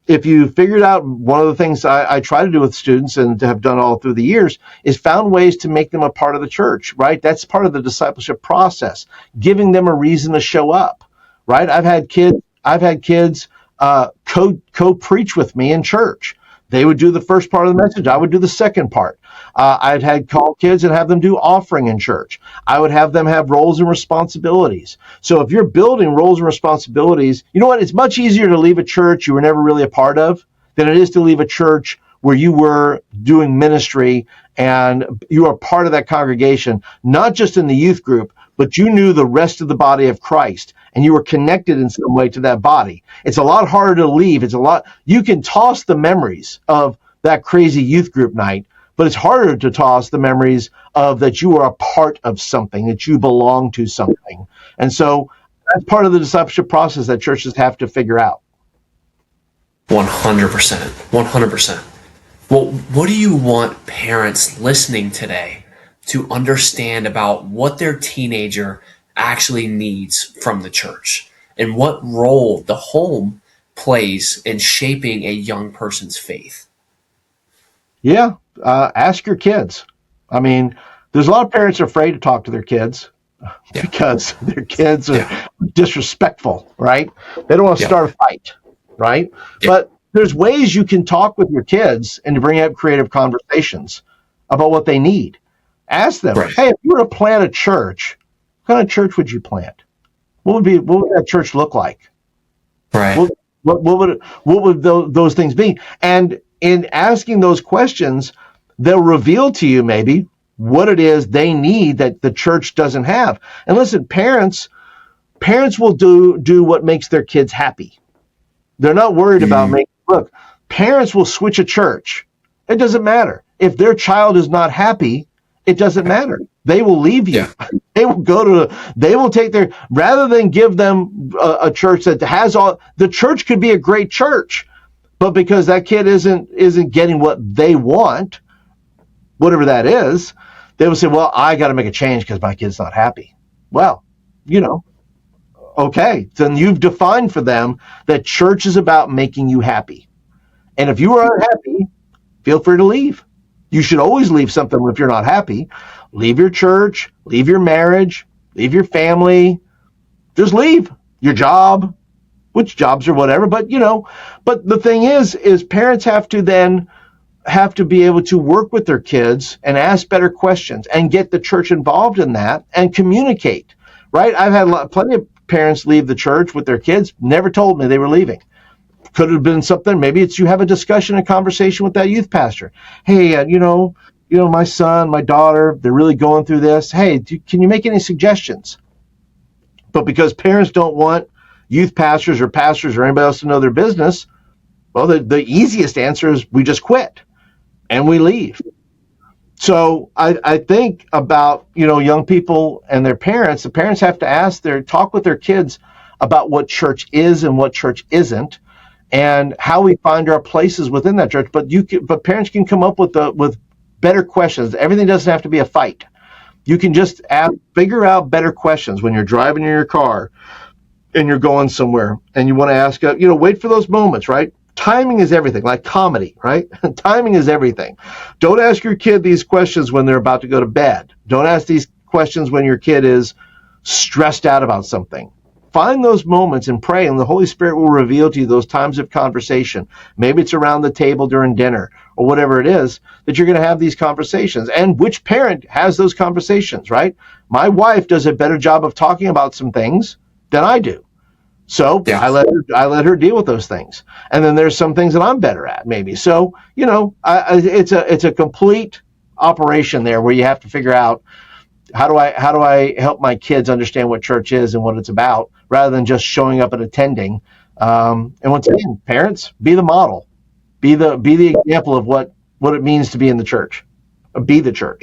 if you figured out, one of the things I try to do with students and have done all through the years is found ways to make them a part of the church, right? That's part of the discipleship process, giving them a reason to show up, right? I've had kids, I've had kids co-preach with me in church. They would do the first part of the message. I would do the second part. I'd had call kids and have them do offering in church. I would have them have roles and responsibilities. So if you're building roles and responsibilities, you know what? It's much easier to leave a church you were never really a part of than it is to leave a church where you were doing ministry and you are part of that congregation, not just in the youth group, but you knew the rest of the body of Christ and you were connected in some way to that body. It's a lot harder to leave. You can toss the memories of that crazy youth group night, but it's harder to toss the memories of that you are a part of something, that you belong to something. And so that's part of the discipleship process that churches have to figure out. 100%. 100%. Well, what do you want parents listening today to understand about what their teenager actually needs from the church and what role the home plays in shaping a young person's faith? Yeah, ask your kids. I mean, there's a lot of parents afraid to talk to their kids because their kids are disrespectful, right? They don't want to start a fight, right? But there's ways you can talk with your kids and to bring up creative conversations about what they need. Ask them, hey, if you were to plant a church, what kind of church would you plant? What would that church look like? Right. What would those things be? And in asking those questions, they'll reveal to you maybe what it is they need that the church doesn't have. And listen, parents will do what makes their kids happy. They're not worried about look, parents will switch a church. It doesn't matter. If their child is not happy, it doesn't matter. They will leave you. Yeah. They will take rather than give them a church that has the church could be a great church, but because that kid isn't getting what they want, whatever that is, they will say, well, I got to make a change because my kid's not happy. Well, okay, then you've defined for them that church is about making you happy. And if you are unhappy, feel free to leave. You should always leave something if you're not happy. Leave your church, leave your marriage, leave your family. Just leave your job, which jobs or whatever. But, but the thing is parents have to be able to work with their kids and ask better questions and get the church involved in that and communicate, right? I've had plenty of parents leave the church with their kids, never told me they were leaving. Could have been something. Maybe it's you have a discussion, a conversation with that youth pastor. Hey, my son, my daughter, they're really going through this. Hey, can you make any suggestions? But because parents don't want youth pastors or anybody else to know their business, well, the easiest answer is we just quit and we leave. So I think about, young people and their parents. The parents have to talk with their kids about what church is and what church isn't, and how we find our places within that church. But parents can come up with better questions. Everything doesn't have to be a fight. You can just figure out better questions when you're driving in your car and you're going somewhere and you want to ask, wait for those moments, right? Timing is everything, like comedy, right? Timing is everything. Don't ask your kid these questions when they're about to go to bed. Don't ask these questions when your kid is stressed out about something. Find those moments and pray, and the Holy Spirit will reveal to you those times of conversation. Maybe it's around the table during dinner or whatever it is that you're going to have these conversations. And which parent has those conversations, right? My wife does a better job of talking about some things than I do. So I let her deal with those things. And then there's some things that I'm better at maybe. So, it's a complete operation there where you have to figure out how do I help my kids understand what church is and what it's about rather than just showing up and attending. And once again, parents, be the model, be the example of what it means to be in the church, be the church.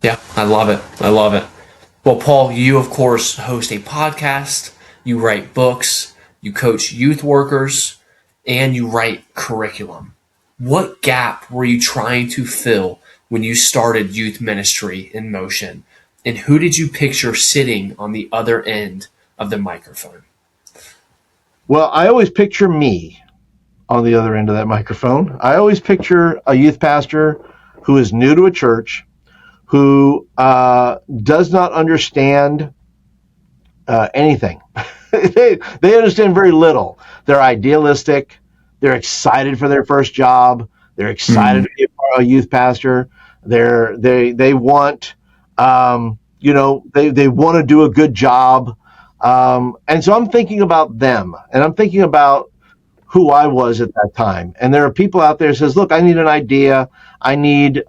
Yeah, I love it. Well, Paul, you of course host a podcast, you write books, you coach youth workers, and you write curriculum. What gap were you trying to fill when you started youth ministry in motion? And who did you picture sitting on the other end of the microphone? Well, I always picture me on the other end of that microphone. I always picture a youth pastor who is new to a church, who does not understand anything. They understand very little. They're idealistic. They're excited for their first job. They're excited to be a youth pastor. They want, they want to do a good job. And so I'm thinking about them, and I'm thinking about who I was at that time. And there are people out there who says, look, I need an idea. I need,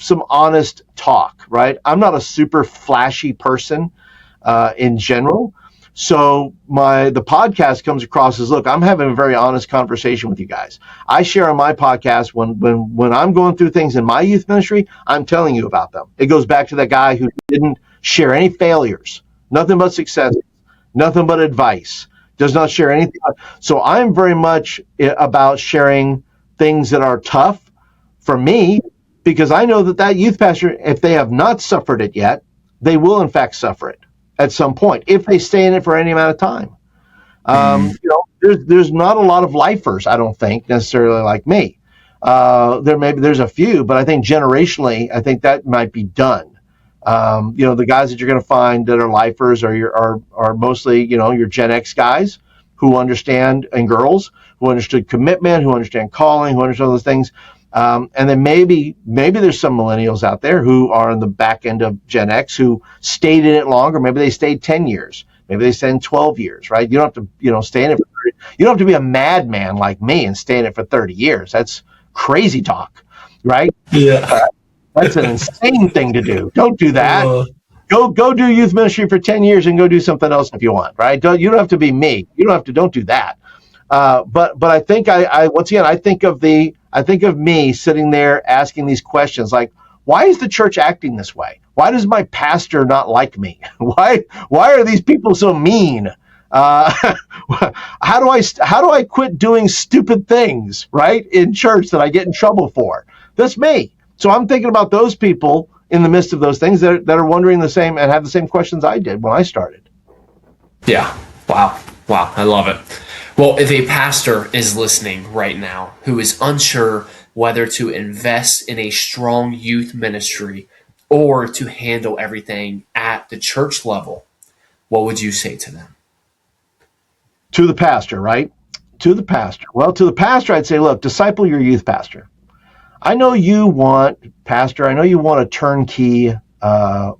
some honest talk, right? I'm not a super flashy person in general. So the podcast comes across as, look, I'm having a very honest conversation with you guys. I share on my podcast when I'm going through things in my youth ministry, I'm telling you about them. It goes back to that guy who didn't share any failures, nothing but success, nothing but advice, does not share anything. So I'm very much about sharing things that are tough for me, because I know that youth pastor, if they have not suffered it yet, they will in fact suffer it at some point if they stay in it for any amount of time. There's not a lot of lifers, I don't think, necessarily like me. There's a few, but I think generationally, I think that might be done. The guys that you're going to find that are lifers are mostly, your Gen X guys who understand, and girls who understood commitment, who understand calling, who understand those things. And then maybe there's some millennials out there who are on the back end of Gen X who stayed in it longer. Maybe they stayed 10 years. Maybe they stayed 12 years, right? You don't have to, stay in it for 30. You don't have to be a madman like me and stay in it for 30 years. That's crazy talk, right? Yeah. That's an insane thing to do. Don't do that. Go do youth ministry for 10 years and go do something else if you want, right? You don't have to be me. Don't do that. But I think I think of me sitting there asking these questions like, why is the church acting this way? Why does my pastor not like me? Why are these people so mean? How do I quit doing stupid things, right, in church that I get in trouble for? That's me. So I'm thinking about those people in the midst of those things that are wondering the same and have the same questions I did when I started. Yeah. Wow. I love it. Well, if a pastor is listening right now who is unsure whether to invest in a strong youth ministry or to handle everything at the church level, what would you say to them? To the pastor, right? To the pastor. Well, to the pastor, I'd say, look, disciple your youth pastor. I know you want a turnkey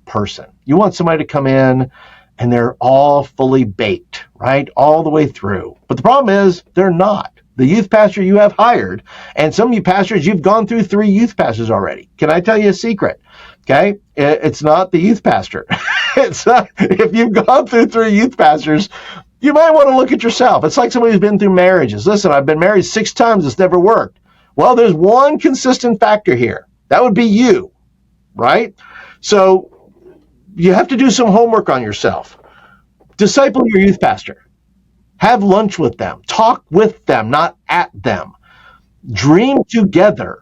person. You want somebody to come in and they're all fully baked, right? All the way through. But the problem is they're not. The youth pastor you have hired, and some of you pastors, you've gone through 3 youth pastors already. Can I tell you a secret? Okay? It's not the youth pastor. It's not, if you've gone through 3 youth pastors, you might want to look at yourself. It's like somebody who's been through marriages. Listen, I've been married 6 times. It's never worked. Well, there's one consistent factor here. That would be you, right? So you have to do some homework on yourself. Disciple your youth pastor. Have lunch with them. Talk with them, not at them. Dream together.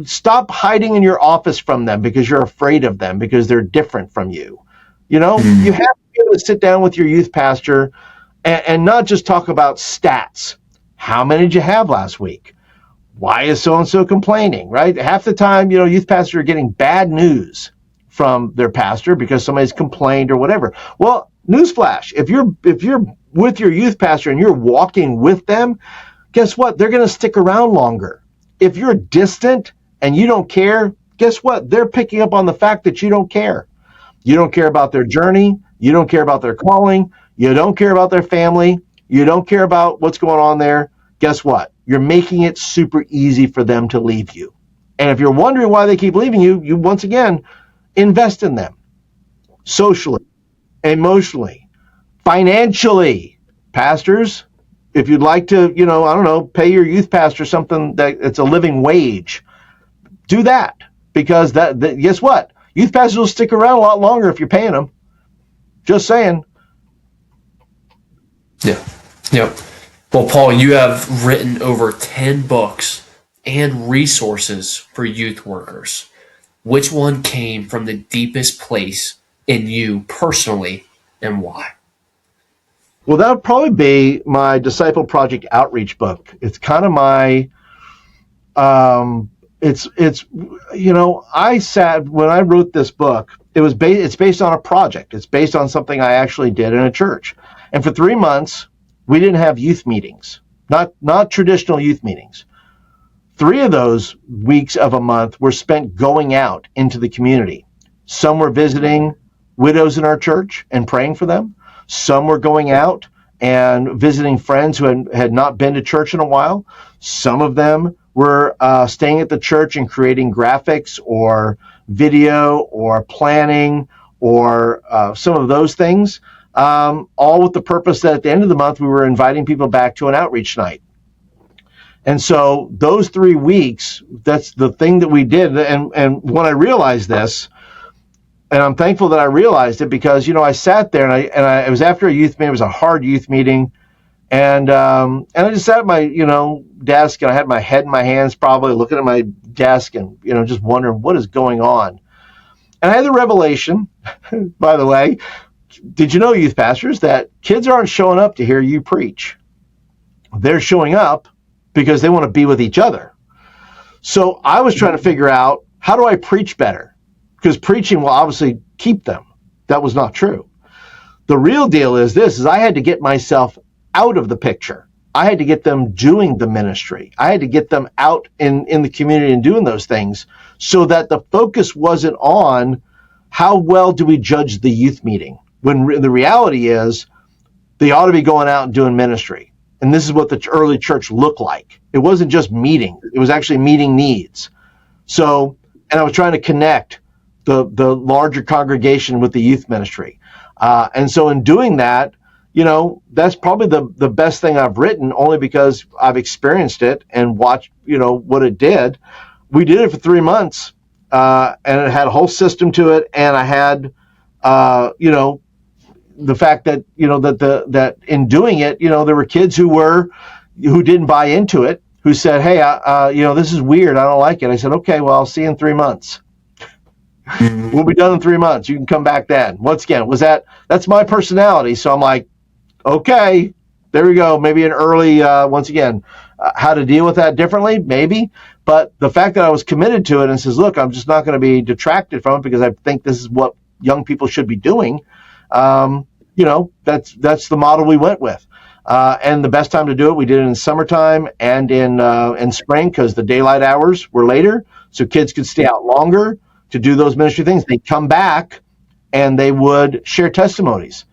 Stop hiding in your office from them because you're afraid of them, because they're different from you. You have to be able to sit down with your youth pastor and not just talk about stats. How many did you have last week? Why is so-and-so complaining, right? Half the time, youth pastors are getting bad news from their pastor because somebody's complained or whatever. Well, newsflash, if you're with your youth pastor and you're walking with them, guess what? They're going to stick around longer. If you're distant and you don't care, guess what? They're picking up on the fact that you don't care. You don't care about their journey. You don't care about their calling. You don't care about their family. You don't care about what's going on there. Guess what? You're making it super easy for them to leave you. And if you're wondering why they keep leaving you, you once again invest in them socially, emotionally, financially. Pastors, if you'd like to, pay your youth pastor something that it's a living wage, do that, because that guess what? Youth pastors will stick around a lot longer if you're paying them. Just saying. Yeah. Yep. Well, Paul, you have written over 10 books and resources for youth workers. Which one came from the deepest place in you personally, and why? Well, that would probably be my Disciple Project Outreach book. It's kind of my it's I sat when I wrote this book. It's based on a project. It's based on something I actually did in a church. And for 3 months, we didn't have youth meetings, not traditional youth meetings. 3 of those weeks of a month were spent going out into the community. Some were visiting widows in our church and praying for them. Some were going out and visiting friends who had not been to church in a while. Some of them were staying at the church and creating graphics or video or planning or some of those things, all with the purpose that at the end of the month we were inviting people back to an outreach night. And so those 3 weeks, that's the thing that we did. And when I realized this, and I'm thankful that I realized it, because I sat there and it was after a youth meeting. It was a hard youth meeting, and I just sat at my desk, and I had my head in my hands, probably looking at my desk, and just wondering what is going on. And I had the revelation, by the way, did you know, youth pastors, that kids aren't showing up to hear you preach? They're showing up because they want to be with each other. So I was trying to figure out, how do I preach better? Because preaching will obviously keep them. That was not true. The real deal is I had to get myself out of the picture. I had to get them doing the ministry. I had to get them out in the community and doing those things, so that the focus wasn't on how well do we judge the youth meeting, when the reality is they ought to be going out and doing ministry. And this is what the early church looked like. It wasn't just meeting. It was actually meeting needs. So, and I was trying to connect the larger congregation with the youth ministry. And so in doing that, that's probably the best thing I've written, only because I've experienced it and watched, what it did. We did it for 3 months, and it had a whole system to it. And I had, the fact that, that in doing it, there were kids who didn't buy into it, who said, hey, this is weird. I don't like it. I said, okay, well, I'll see you in 3 months. We'll be done in 3 months. You can come back then. Once again, that's my personality. So I'm like, okay, there we go. Maybe an early, once again, how to deal with that differently, maybe. But the fact that I was committed to it and says, look, I'm just not going to be detracted from it, because I think this is what young people should be doing. That's the model we went with. And the best time to do it, we did it in summertime and in spring, because the daylight hours were later, so kids could stay out longer to do those ministry things. They'd come back and they would share testimonies.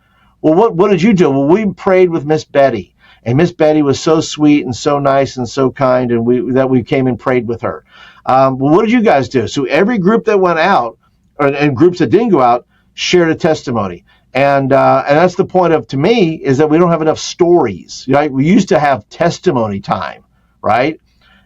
Well, what did you do? Well, we prayed with Miss Betty, and Miss Betty was so sweet and so nice and so kind, and we came and prayed with her. Well, what did you guys do? So every group that went out, and groups that didn't go out, shared a testimony. And that's the point to me, is that we don't have enough stories. Right? We used to have testimony time, right?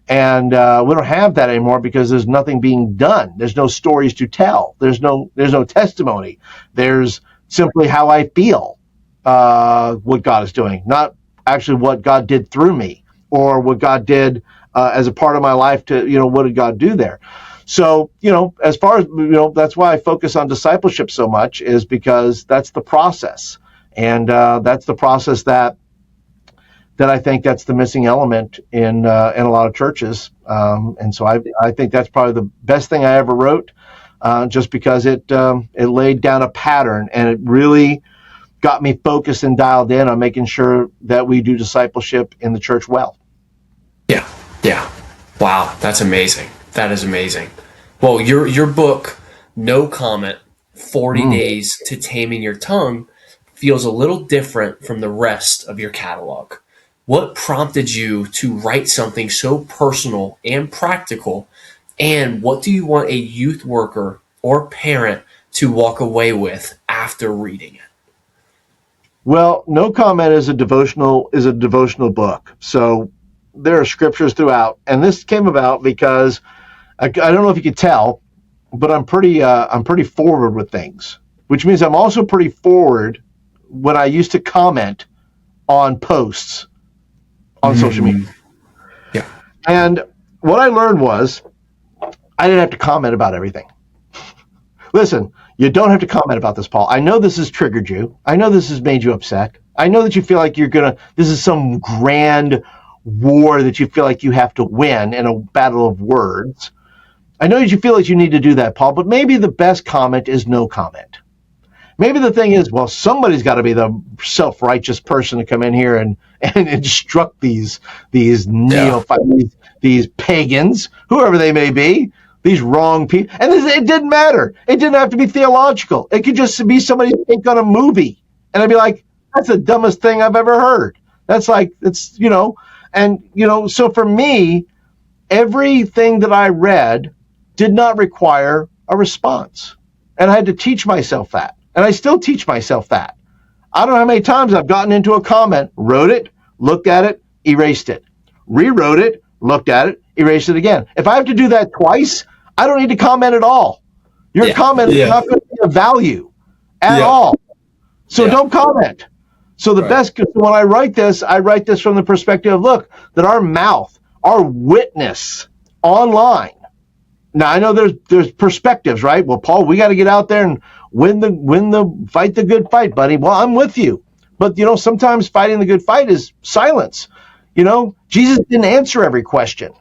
And we don't have that anymore, because there's nothing being done. There's no stories to tell. There's no testimony. There's simply how I feel, what God is doing, not actually what God did through me, or what God did as a part of my life to, what did God do there? So, as far as, that's why I focus on discipleship so much, is because that's the process. And that's the process that I think that's the missing element in a lot of churches. And so I think that's probably the best thing I ever wrote, just because it laid down a pattern, and it really got me focused and dialed in on making sure that we do discipleship in the church well. Yeah. Wow, that's amazing. That is amazing. Well, your book, No Comment, 40 Days to Taming Your Tongue, feels a little different from the rest of your catalog. What prompted you to write something so personal and practical? And what do you want a youth worker or parent to walk away with after reading it? Well, No Comment is a devotional book. So there are scriptures throughout, and this came about because I don't know if you could tell, but I'm pretty forward with things, which means I'm also pretty forward when I used to comment on posts on social media. Yeah. And what I learned was I didn't have to comment about everything. Listen, you don't have to comment about this, Paul. I know this has triggered you. I know this has made you upset. I know that you feel like this is some grand war that you feel like you have to win in a battle of words. I know you feel like you need to do that, Paul, but maybe the best comment is no comment. Maybe the thing is, well, somebody's got to be the self-righteous person to come in here and instruct these neophytes, these pagans, whoever they may be, these wrong people. And it didn't matter. It didn't have to be theological. It could just be somebody's take on a movie. And I'd be like, that's the dumbest thing I've ever heard. That's like, it's, so for me, everything that I read did not require a response. And I had to teach myself that. And I still teach myself that. I don't know how many times I've gotten into a comment, wrote it, looked at it, erased it, rewrote it, looked at it, erased it again. If I have to do that twice, I don't need to comment at all. Your comment is not going to be of value at all. So don't comment. So the best, when I write this from the perspective of, look, that our mouth, our witness online. Now I know there's perspectives, right? Well, Paul, we got to get out there and fight the good fight, buddy. Well, I'm with you. But sometimes fighting the good fight is silence. Jesus didn't answer every question.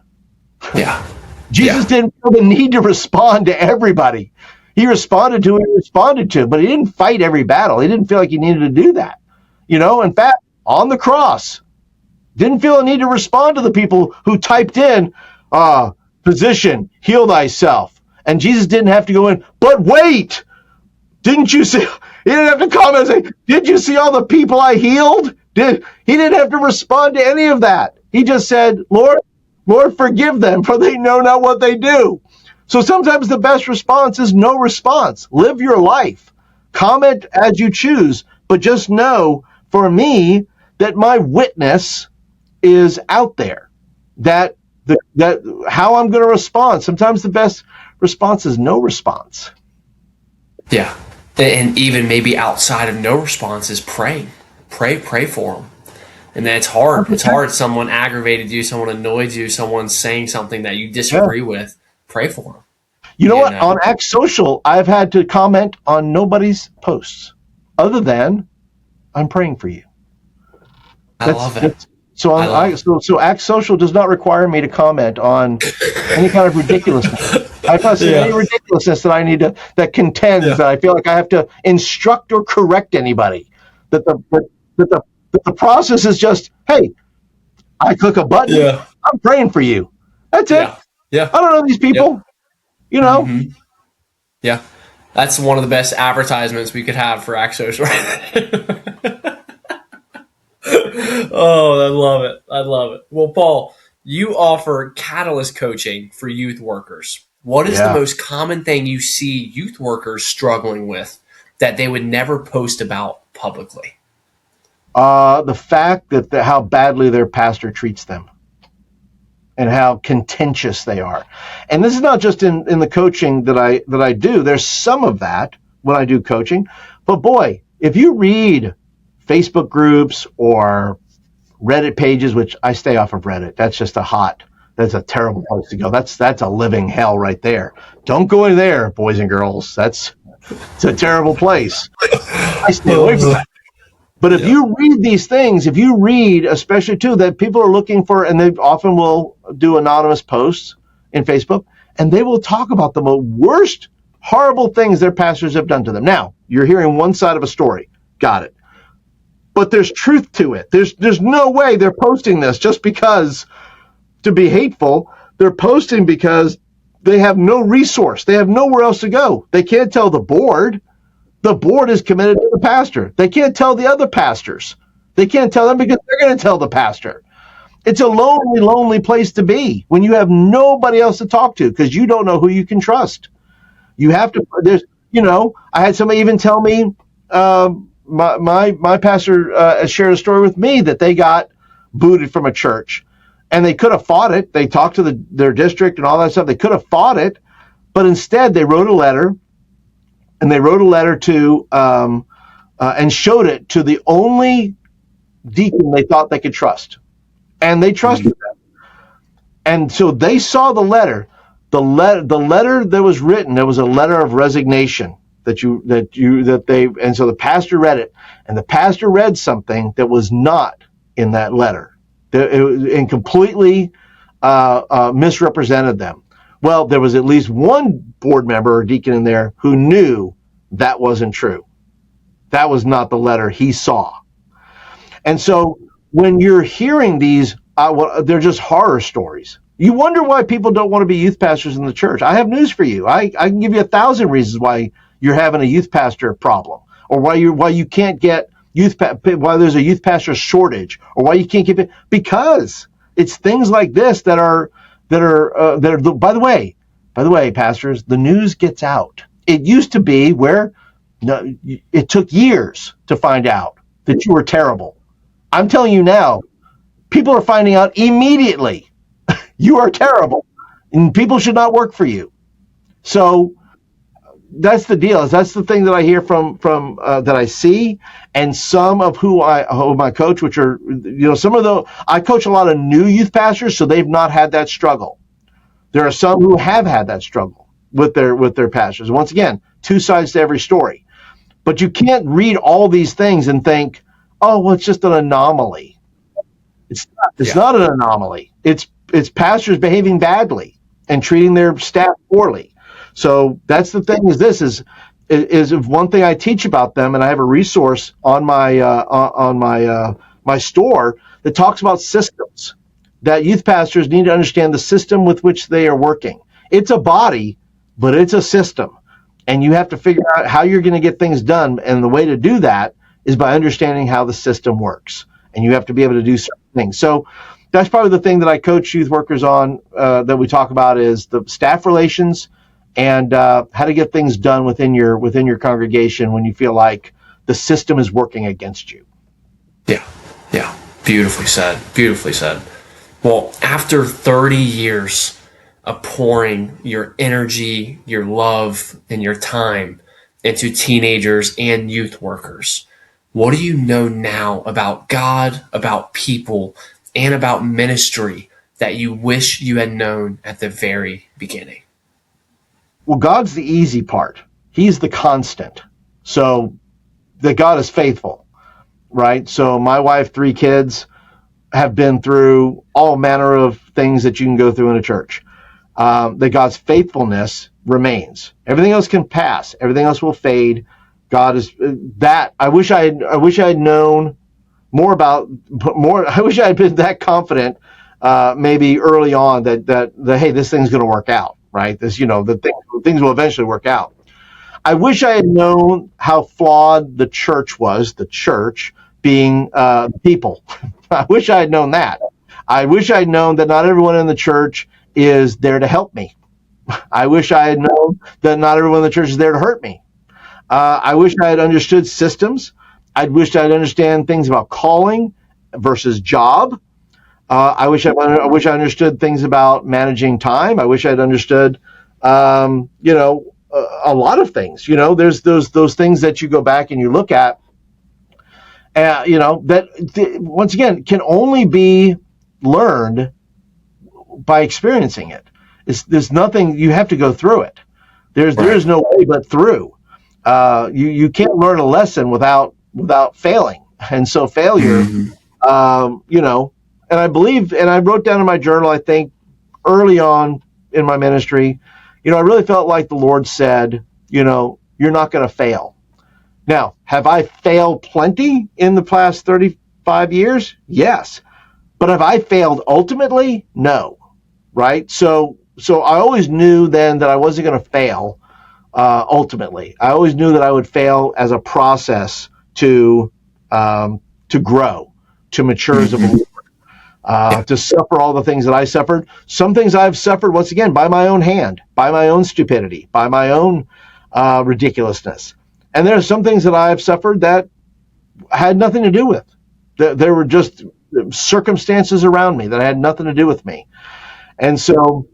Yeah. Jesus didn't feel the need to respond to everybody. He responded to who he responded to, but he didn't fight every battle. He didn't feel like he needed to do that. In fact, on the cross, didn't feel a need to respond to the people who typed in, physician, heal thyself. And Jesus didn't have to go in, but wait, didn't you see? He didn't have to comment and say, did you see all the people I healed? He didn't have to respond to any of that. He just said, Lord, forgive them, for they know not what they do. So sometimes the best response is no response. Live your life. Comment as you choose, but just know, for me, that my witness is out there. That how I'm going to respond. Sometimes the best response is no response. Yeah. And even maybe outside of no response is pray for them. And then it's hard. It's hard. Someone aggravated you, someone annoyed you, someone's saying something that you disagree with. Pray for them. You know what? On ActsSocial, I've had to comment on nobody's posts other than I'm praying for you. I love it. So ActsSocial does not require me to comment on any kind of ridiculousness. I've not seen any ridiculousness that I need that contends that I feel like I have to instruct or correct anybody. That the process is just, hey, I click a button. Yeah. I'm praying for you. That's it. Yeah. I don't know these people. Mm-hmm. Yeah. That's one of the best advertisements we could have for ActsSocial. Oh, I love it. Well, Paul, you offer catalyst coaching for youth workers. What is the most common thing you see youth workers struggling with that they would never post about publicly? The fact that how badly their pastor treats them and how contentious they are. And this is not just in the coaching that I do. There's some of that when I do coaching. But boy, if you read Facebook groups or Reddit pages, which I stay off of Reddit. That's a terrible place to go. That's a living hell right there. Don't go in there, boys and girls. It's a terrible place. I stay away from that. But if you read these things, especially too, that people are looking for, and they often will do anonymous posts in Facebook, and they will talk about the worst, horrible things their pastors have done to them. Now, you're hearing one side of a story. Got it. But there's truth to it. There's no way they're posting this just because to be hateful. They're posting because they have no resource. They have nowhere else to go. They can't tell the board. The board is committed to the pastor. They can't tell the other pastors. They can't tell them because they're going to tell the pastor. It's a lonely, lonely place to be when you have nobody else to talk to because you don't know who you can trust. You have to, I had somebody even tell me, my pastor shared a story with me that they got booted from a church and they could have fought it. They talked to their district and all that stuff. They could have fought it, but instead they wrote a letter to and showed it to the only deacon they thought they could trust. And they trusted them. And so they saw the letter. The letter that was written, there was a letter of resignation and so the pastor read it, and the pastor read something that was not in that letter and completely misrepresented them. Well, there was at least one board member or deacon in there who knew that wasn't true. That was not the letter he saw. And so when you're hearing these, they're just horror stories. You wonder why people don't want to be youth pastors in the church. I have news for you. I can give you 1,000 reasons why you're having a youth pastor problem, or why you can't get why there's a youth pastor shortage, or why you can't keep it, because it's things like this that are by the way, pastors, the news gets out. It used to be where it took years to find out that you were terrible. I'm telling you now, people are finding out immediately. You are terrible, and people should not work for you. So that's the deal. That's the thing that I hear from that I see, and some of who I coach, which are, some of the, I coach a lot of new youth pastors, so they've not had that struggle. There are some who have had that struggle with their pastors. Once again, two sides to every story. But you can't read all these things and think, oh, well, it's just an anomaly. It's not an anomaly. It's pastors behaving badly and treating their staff poorly. So that's the thing. Is one thing I teach about them, and I have a resource on my store that talks about systems. That youth pastors need to understand the system with which they are working. It's a body, but it's a system. And you have to figure out how you're going to get things done. And the way to do that is by understanding how the system works. And you have to be able to do certain things. So that's probably the thing that I coach youth workers on, that we talk about, is the staff relations and how to get things done within your congregation when you feel like the system is working against you. Yeah. Beautifully said. Beautifully said. Well, after 30 years of pouring your energy, your love, and your time into teenagers and youth workers, what do you know now about God, about people, and about ministry that you wish you had known at the very beginning? Well, God's the easy part. He's the constant. So that God is faithful, right? So my wife, 3 kids, have been through all manner of things that you can go through in a church. That God's faithfulness remains. Everything else can pass. Everything else will fade. God is that. I wish I had known more about more. I wish I had been that confident, maybe early on that hey, this thing's going to work out, right? This, things will eventually work out. I wish I had known how flawed the church was. The church being people. I wish I had known that. I wish I had known that not everyone in the church is there to help me. I wish I had known that not everyone in the church is there to hurt me. I wish I had understood systems. I wish I'd understand things about calling versus job. I wish I understood things about managing time. I wish I'd understood, a lot of things. There's those things that you go back and you look at. That once again can only be learned by experiencing it. There's nothing, you have to go through it. There's no way but through. You can't learn a lesson without failing. And so failure, and I believe, and I wrote down in my journal, I think early on in my ministry, I really felt like the Lord said, you're not going to fail. Now, have I failed plenty in the past 35 years? Yes. But have I failed ultimately? No. Right? So I always knew then that I wasn't going to fail ultimately. I always knew that I would fail as a process to grow, to mature as a believer, to suffer all the things that I suffered. Some things I've suffered, once again, by my own hand, by my own stupidity, by my own ridiculousness. And there are some things that I have suffered that had nothing to do with. There were just circumstances around me that had nothing to do with me. And so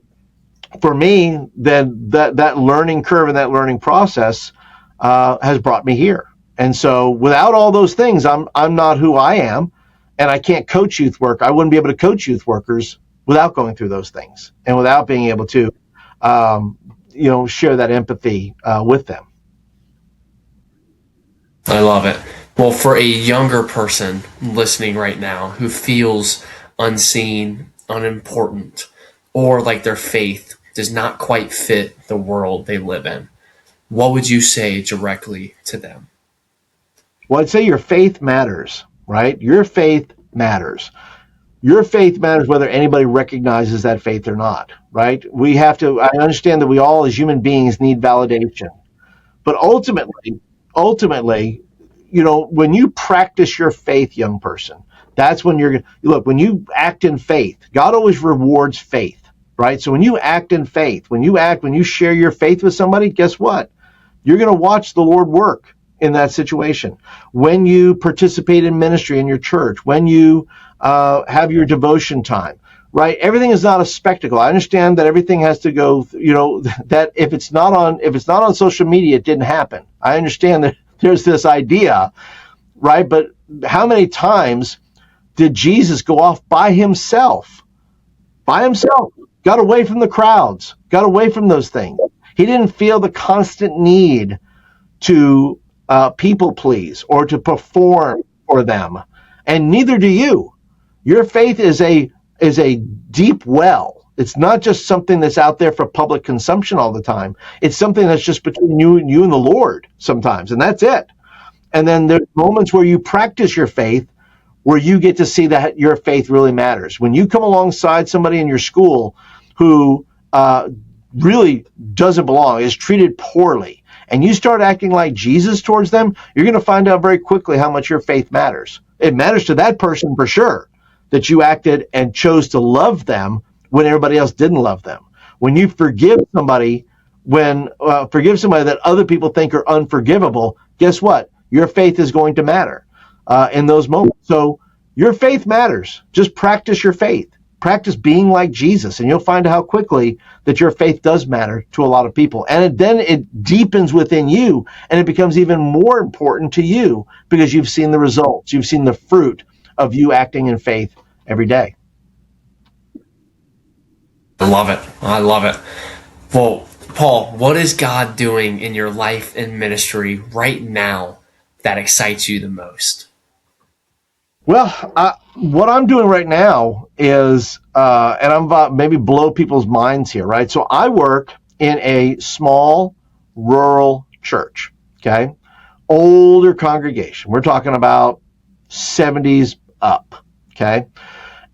for me, then that learning curve and that learning process has brought me here. And so without all those things, I'm not who I am, and I can't coach youth work. I wouldn't be able to coach youth workers without going through those things and without being able to, share that empathy with them. I love it. Well, for a younger person listening right now who feels unseen, unimportant, or like their faith does not quite fit the world they live in, what would you say directly to them? Well, I'd say your faith matters, right? Your faith matters. Your faith matters whether anybody recognizes that faith or not, right? I understand that we all as human beings need validation. But ultimately, when you practice your faith, young person, that's when when you act in faith, God always rewards faith, right? So when you act in faith, when you share your faith with somebody, guess what? You're going to watch the Lord work in that situation. When you participate in ministry in your church, when you have your devotion time, right? Everything is not a spectacle. I understand that everything has to go, that if it's not on social media, it didn't happen. I understand that there's this idea, right? But how many times did Jesus go off by himself, got away from the crowds, got away from those things? He didn't feel the constant need to people please or to perform for them. And neither do you. Your faith is a deep well. It's not just something that's out there for public consumption all the time. It's something that's just between you and the Lord sometimes, and that's it. And then there's moments where you practice your faith, where you get to see that your faith really matters. When you come alongside somebody in your school who really doesn't belong, is treated poorly, and you start acting like Jesus towards them, you're going to find out very quickly how much your faith matters. It matters to that person for sure, that you acted and chose to love them when everybody else didn't love them. When you forgive somebody, that other people think are unforgivable, guess what? Your faith is going to matter in those moments. So your faith matters. Just practice your faith. Practice being like Jesus, and you'll find how quickly that your faith does matter to a lot of people. And then it deepens within you, and it becomes even more important to you because you've seen the results. You've seen the fruit of you acting in faith every day. I love it. Well, Paul, what is God doing in your life and ministry right now that excites you the most? Well, what I'm doing right now is, and I'm about maybe blow people's minds here, right? So I work in a small rural church, okay? Older congregation. We're talking about 70s up, okay?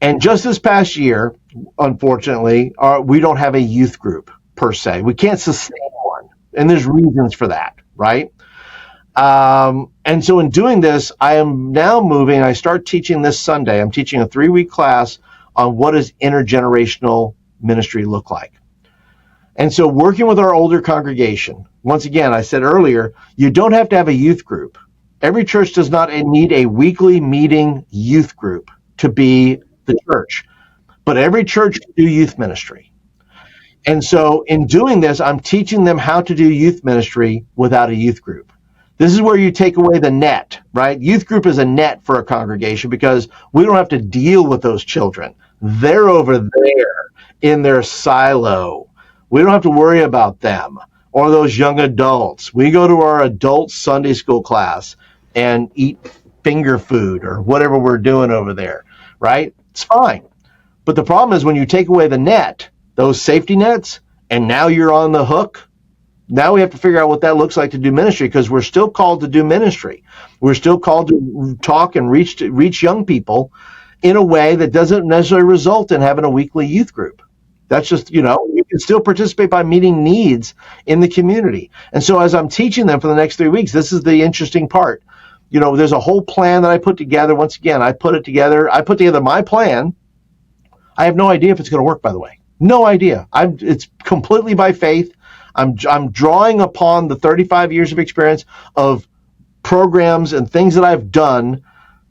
And just this past year, unfortunately, we don't have a youth group per se. We can't sustain one, and there's reasons for that, right? And so in doing this, I am now moving. I start teaching this Sunday. I'm teaching a 3-week class on what does intergenerational ministry look like. And so working with our older congregation, once again, I said earlier, you don't have to have a youth group. Every church does not need a weekly meeting youth group to be the church, but every church can do youth ministry. And so in doing this, I'm teaching them how to do youth ministry without a youth group. This is where you take away the net, right? Youth group is a net for a congregation because we don't have to deal with those children. They're over there in their silo. We don't have to worry about them or those young adults. We go to our adult Sunday school class and eat finger food or whatever we're doing over there, right? It's fine. But the problem is when you take away the net, those safety nets, and now you're on the hook. Now we have to figure out what that looks like to do ministry, because we're still called to do ministry. We're still called to talk and reach young people in a way that doesn't necessarily result in having a weekly youth group. That's just, you can still participate by meeting needs in the community. And so as I'm teaching them for the next 3 weeks, this is the interesting part. There's a whole plan that I put together. Once again, I put together my plan. I have no idea if it's going to work, by the way. No idea. It's completely by faith. I'm drawing upon the 35 years of experience of programs and things that I've done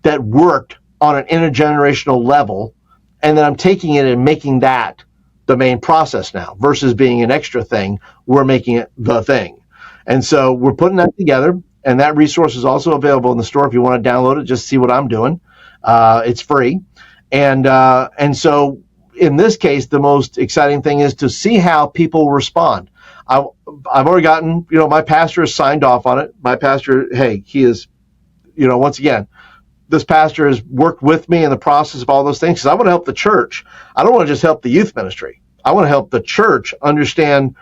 that worked on an intergenerational level, and then I'm taking it and making that the main process now versus being an extra thing. We're making it the thing. And so we're putting that together, and that resource is also available in the store if you want to download it, just see what I'm doing. It's free. And so in this case, the most exciting thing is to see how people respond. I've already gotten, my pastor has signed off on it. My pastor, he is, once again, this pastor has worked with me in the process of all those things because I want to help the church. I don't want to just help the youth ministry. I want to help the church understand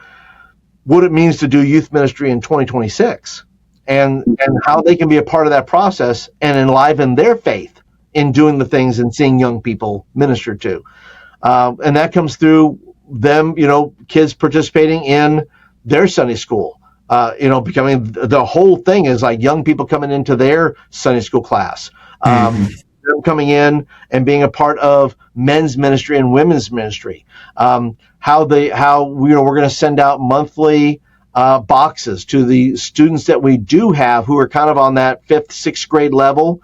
what it means to do youth ministry in 2026 and how they can be a part of that process and enliven their faith in doing the things and seeing young people ministered to. And that comes through them, kids participating in their Sunday school, becoming the whole thing is like young people coming into their Sunday school class, them coming in and being a part of men's ministry and women's ministry. We're going to send out monthly boxes to the students that we do have who are kind of on that 5th, 6th grade level.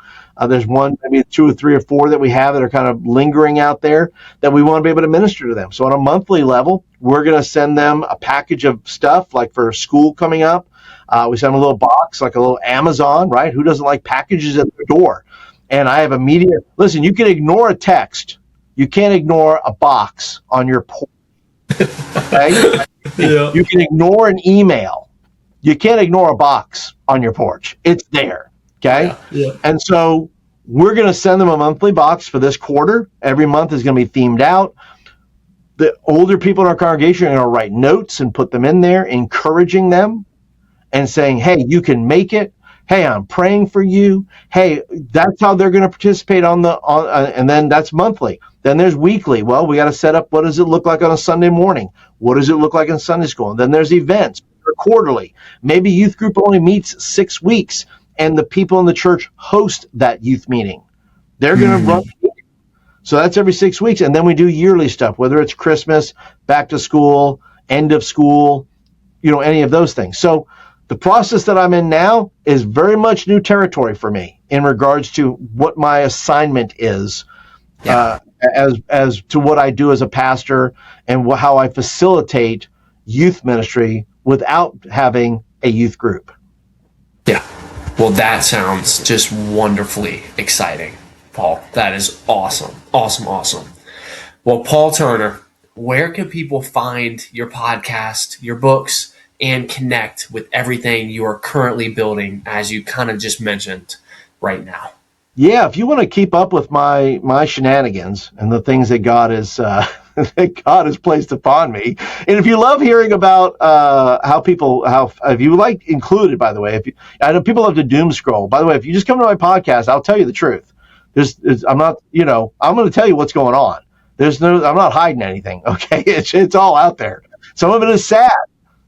There's one, maybe 2 or 3 or 4 that we have that are kind of lingering out there that we want to be able to minister to them. So on a monthly level, we're going to send them a package of stuff like for school coming up. We send them a little box, like a little Amazon, right? Who doesn't like packages at their door? And I have listen, you can ignore a text. You can't ignore a box on your porch. Okay? Yeah. You can ignore an email. You can't ignore a box on your porch. It's there. Okay. Yeah. And so we're going to send them a monthly box for this quarter. Every month is going to be themed out. The older people in our congregation are going to write notes and put them in there, encouraging them and saying, hey, you can make it. Hey, I'm praying for you. Hey, that's how they're going to participate and then that's monthly. Then there's weekly. Well, we got to set up, what does it look like on a Sunday morning? What does it look like in Sunday school? And then there's events quarterly. Maybe youth group only meets 6 weeks. And the people in the church host that youth meeting. They're going to run. So that's every 6 weeks. And then we do yearly stuff, whether it's Christmas, back to school, end of school, any of those things. So the process that I'm in now is very much new territory for me in regards to what my assignment is, as to what I do as a pastor and how I facilitate youth ministry without having a youth group. Yeah. Well, that sounds just wonderfully exciting, Paul. That is awesome. Awesome, awesome. Well, Paul Turner, where can people find your podcast, your books, and connect with everything you are currently building, as you kind of just mentioned right now? Yeah, if you want to keep up with my shenanigans and the things that God has placed upon me, and if you love hearing about if you like included, by the way, I know people love to doom scroll. By the way, if you just come to my podcast, I'll tell you the truth. I'm not, I'm going to tell you what's going on. I'm not hiding anything. Okay, it's all out there. Some of it is sad,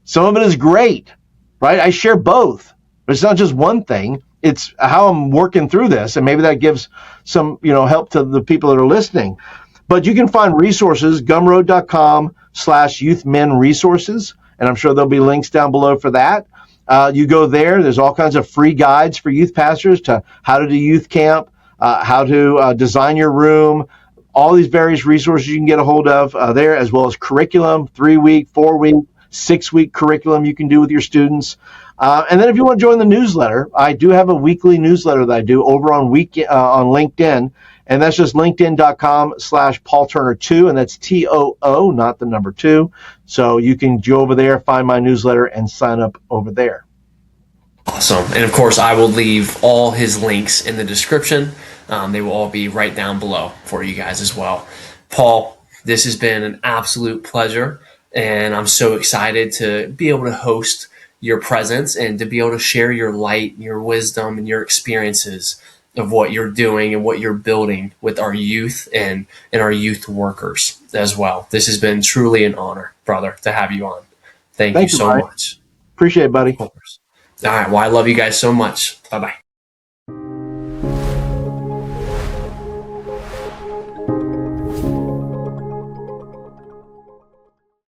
some of it is great, right? I share both, but it's not just one thing. It's how I'm working through this, and maybe that gives some, help to the people that are listening. But you can find resources, gumroad.com/youthmenresources, and I'm sure there'll be links down below for that. You go there. There's all kinds of free guides for youth pastors to how to do youth camp, how to design your room, all these various resources you can get a hold of there, as well as curriculum, 3-week, 4-week, 6-week curriculum you can do with your students. And then if you want to join the newsletter, I do have a weekly newsletter that I do over on LinkedIn. And that's just linkedin.com/PaulTurner2. And that's TOO, not the number 2. So you can go over there, find my newsletter, and sign up over there. Awesome. And of course, I will leave all his links in the description. They will all be right down below for you guys as well. Paul, this has been an absolute pleasure. And I'm so excited to be able to host your presence and to be able to share your light, your wisdom, and your experiences of what you're doing and what you're building with our youth and our youth workers as well. This has been truly an honor, brother, to have you on. Thank you so much. Appreciate it, buddy. Of course. All right. Well, I love you guys so much. Bye-bye.